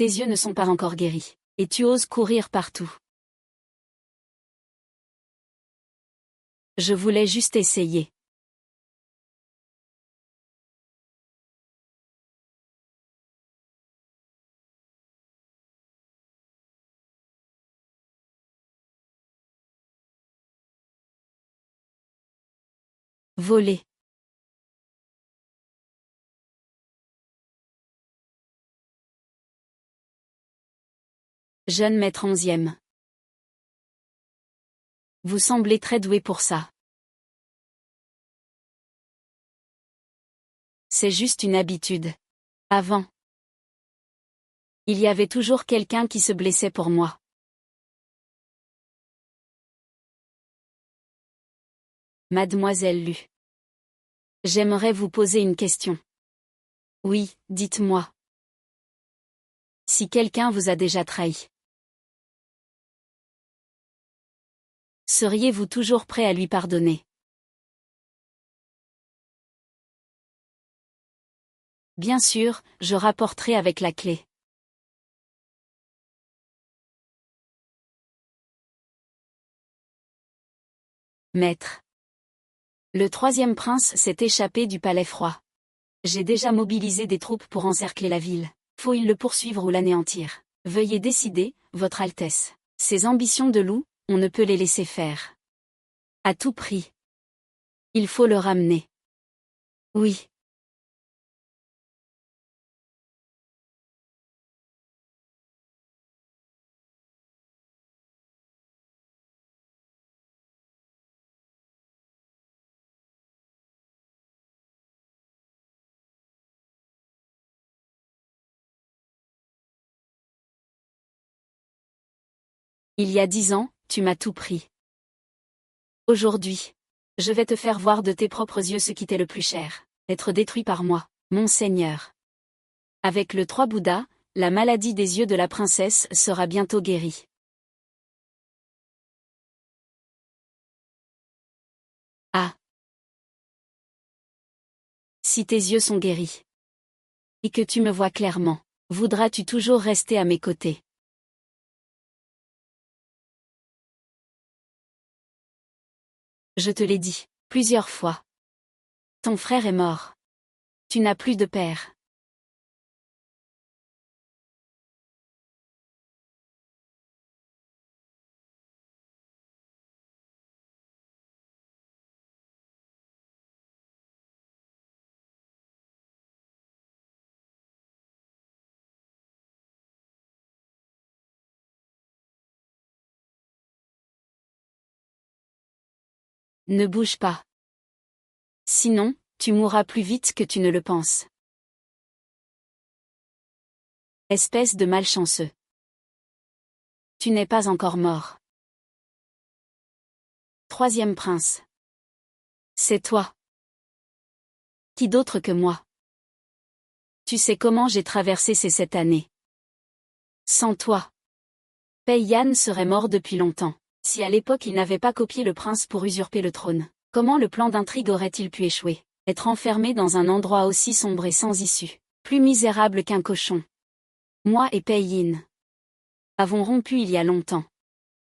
A: Tes yeux ne sont pas encore guéris, et tu oses courir partout. Je voulais juste essayer. Voler. Jeune maître 11e. Vous semblez très doué pour ça. C'est juste une habitude. Avant. Il y avait toujours quelqu'un qui se blessait pour moi. Mademoiselle Lu. J'aimerais vous poser une question. Oui, dites-moi. Si quelqu'un vous a déjà trahi, seriez-vous toujours prêt à lui pardonner? Bien sûr, je rapporterai avec la clé. Maître. Le troisième prince s'est échappé du palais froid. J'ai déjà mobilisé des troupes pour encercler la ville. Faut-il le poursuivre ou l'anéantir? Veuillez décider, Votre Altesse. Ces ambitions de loup, on ne peut les laisser faire. À tout prix. Il faut le ramener. Oui. Il y a 10 ans, tu m'as tout pris. Aujourd'hui, je vais te faire voir de tes propres yeux ce qui t'est le plus cher, être détruit par moi, mon Seigneur. Avec le 3 Bouddha, la maladie des yeux de la princesse sera bientôt guérie. Ah. Si tes yeux sont guéris, et que tu me vois clairement, voudras-tu toujours rester à mes côtés? Je te l'ai dit, plusieurs fois. Ton frère est mort. Tu n'as plus de père. Ne bouge pas. Sinon, tu mourras plus vite que tu ne le penses. Espèce de malchanceux. Tu n'es pas encore mort. Troisième prince. C'est toi. Qui d'autre que moi? Tu sais comment j'ai traversé ces 7 années. Sans toi, Pei Yan serait mort depuis longtemps. Si à l'époque il n'avait pas copié le prince pour usurper le trône, comment le plan d'intrigue aurait-il pu échouer? Être enfermé dans un endroit aussi sombre et sans issue, plus misérable qu'un cochon. Moi et Pei Yin avons rompu il y a longtemps.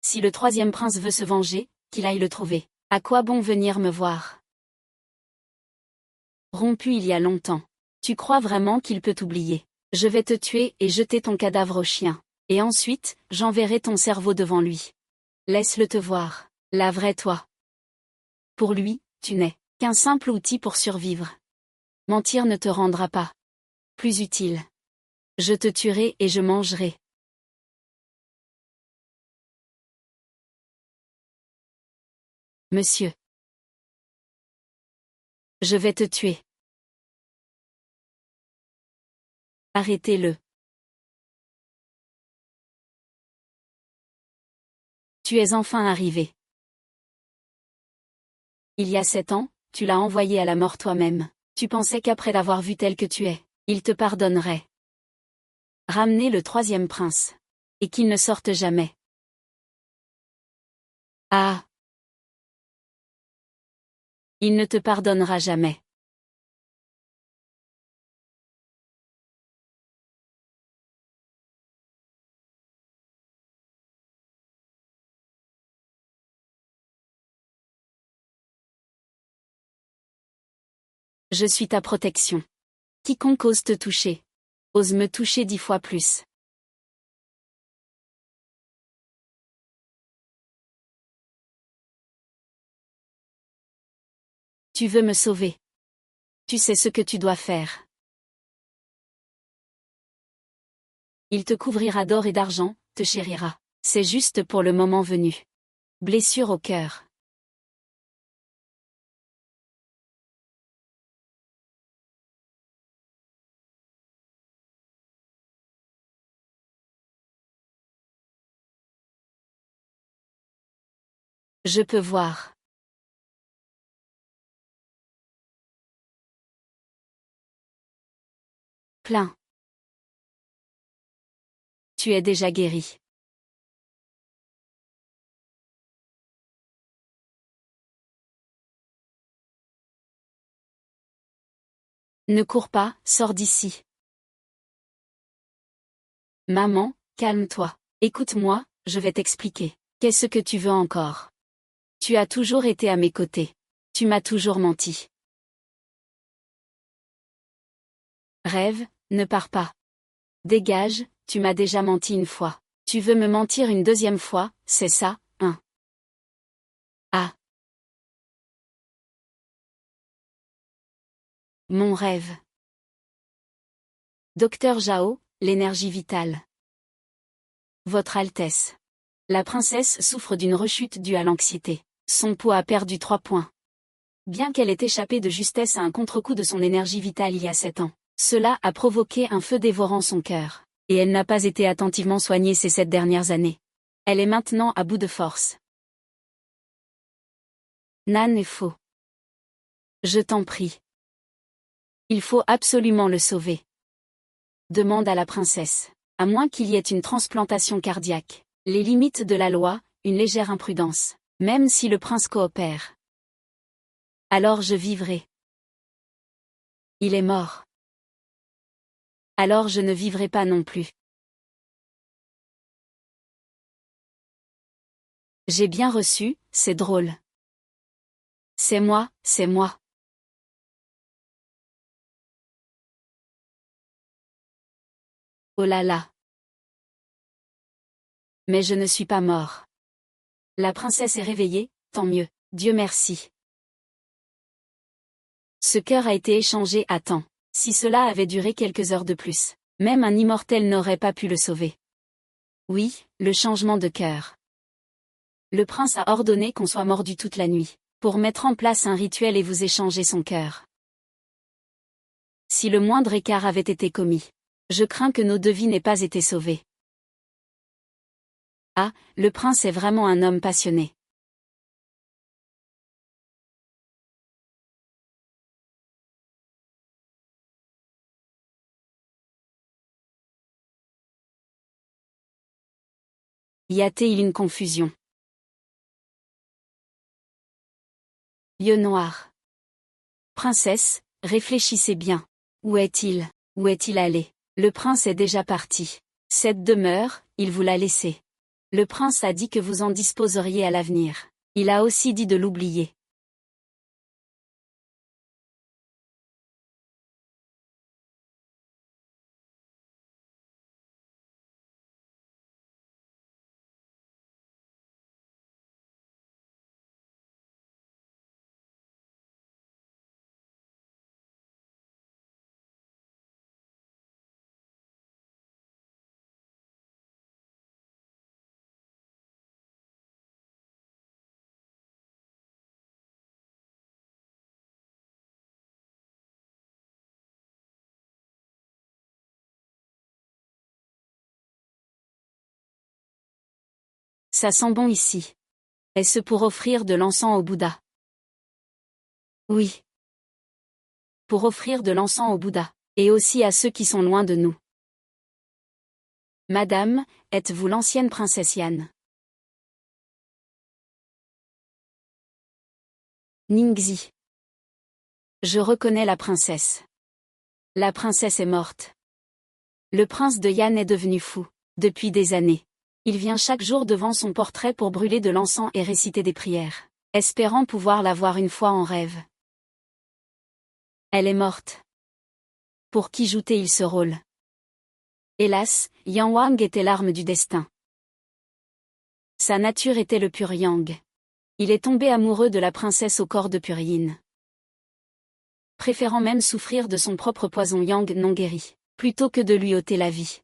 A: Si le troisième prince veut se venger, qu'il aille le trouver. À quoi bon venir me voir? Rompu il y a longtemps. Tu crois vraiment qu'il peut t'oublier? Je vais te tuer et jeter ton cadavre au chien. Et ensuite, j'enverrai ton cerveau devant lui. Laisse-le te voir. La vraie toi. Pour lui, tu n'es qu'un simple outil pour survivre. Mentir ne te rendra pas plus utile. Je te tuerai et je mangerai. Monsieur. Je vais te tuer. Arrêtez-le. Tu es enfin arrivé. Il y a 7 ans, tu l'as envoyé à la mort toi-même. Tu pensais qu'après l'avoir vu tel que tu es, il te pardonnerait. Ramenez le troisième prince. Et qu'il ne sorte jamais. Ah. Il ne te pardonnera jamais. Je suis ta protection. Quiconque ose te toucher, ose me toucher 10 fois plus. Tu veux me sauver. Tu sais ce que tu dois faire. Il te couvrira d'or et d'argent, te chérira. C'est juste pour le moment venu. Blessure au cœur. Je peux voir. Plein. Tu es déjà guéri. Ne cours pas, sors d'ici. Maman, calme-toi. Écoute-moi, je vais t'expliquer. Qu'est-ce que tu veux encore? Tu as toujours été à mes côtés. Tu m'as toujours menti. Rêve, ne pars pas. Dégage, tu m'as déjà menti une fois. Tu veux me mentir une deuxième fois, c'est ça, hein? Ah. Mon rêve. Docteur Jao, l'énergie vitale. Votre Altesse. La princesse souffre d'une rechute due à l'anxiété. Son poids a perdu 3 points. Bien qu'elle ait échappé de justesse à un contre-coup de son énergie vitale il y a 7 ans, cela a provoqué un feu dévorant son cœur. Et elle n'a pas été attentivement soignée ces 7 dernières années. Elle est maintenant à bout de force. Nan est faux. Je t'en prie. Il faut absolument le sauver. Demande à la princesse. À moins qu'il y ait une transplantation cardiaque. Les limites de la loi, une légère imprudence. Même si le prince coopère. Alors je vivrai. Il est mort. Alors je ne vivrai pas non plus. J'ai bien reçu, c'est drôle. C'est moi, c'est moi. Oh là là. Mais je ne suis pas mort. La princesse est réveillée, tant mieux, Dieu merci. Ce cœur a été échangé à temps. Si cela avait duré quelques heures de plus, même un immortel n'aurait pas pu le sauver. Oui, le changement de cœur. Le prince a ordonné qu'on soit mordu toute la nuit, pour mettre en place un rituel et vous échanger son cœur. Si le moindre écart avait été commis, je crains que nos deux vies n'aient pas été sauvées. Ah, le prince est vraiment un homme passionné. Y a-t-il une confusion? Yeux noirs. Princesse, réfléchissez bien. Où est-il? Où est-il allé? Le prince est déjà parti. Cette demeure, il vous l'a laissée. Le prince a dit que vous en disposeriez à l'avenir. Il a aussi dit de l'oublier. Ça sent bon ici. Est-ce pour offrir de l'encens au Bouddha? Oui. Pour offrir de l'encens au Bouddha, et aussi à ceux qui sont loin de nous. Madame, êtes-vous l'ancienne princesse Yan? Ningxi. Je reconnais la princesse. La princesse est morte. Le prince de Yan est devenu fou, depuis des années. Il vient chaque jour devant son portrait pour brûler de l'encens et réciter des prières, espérant pouvoir la voir une fois en rêve. Elle est morte. Pour qui jouait-il ce rôle? Hélas, Yang Wang était l'arme du destin. Sa nature était le pur Yang. Il est tombé amoureux de la princesse au corps de pur Yin. Préférant même souffrir de son propre poison Yang non guéri, plutôt que de lui ôter la vie.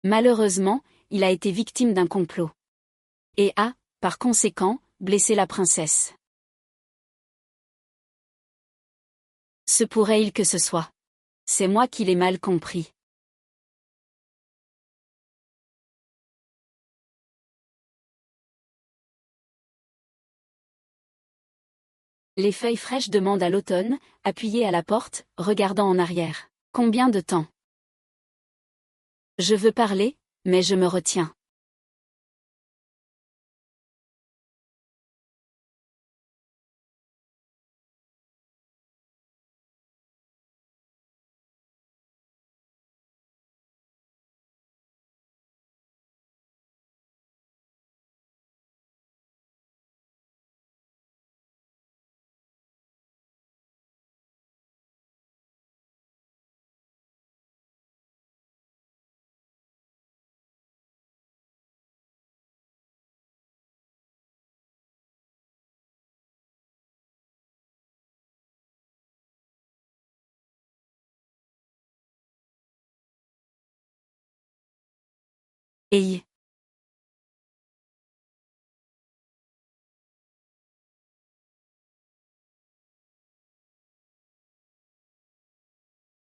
A: Malheureusement, il a été victime d'un complot. Et a, par conséquent, blessé la princesse. Se pourrait-il que ce soit? C'est moi qui l'ai mal compris. Les feuilles fraîches demandent à l'automne, appuyées à la porte, regardant en arrière. Combien de temps? Je veux parler, mais je me retiens. Et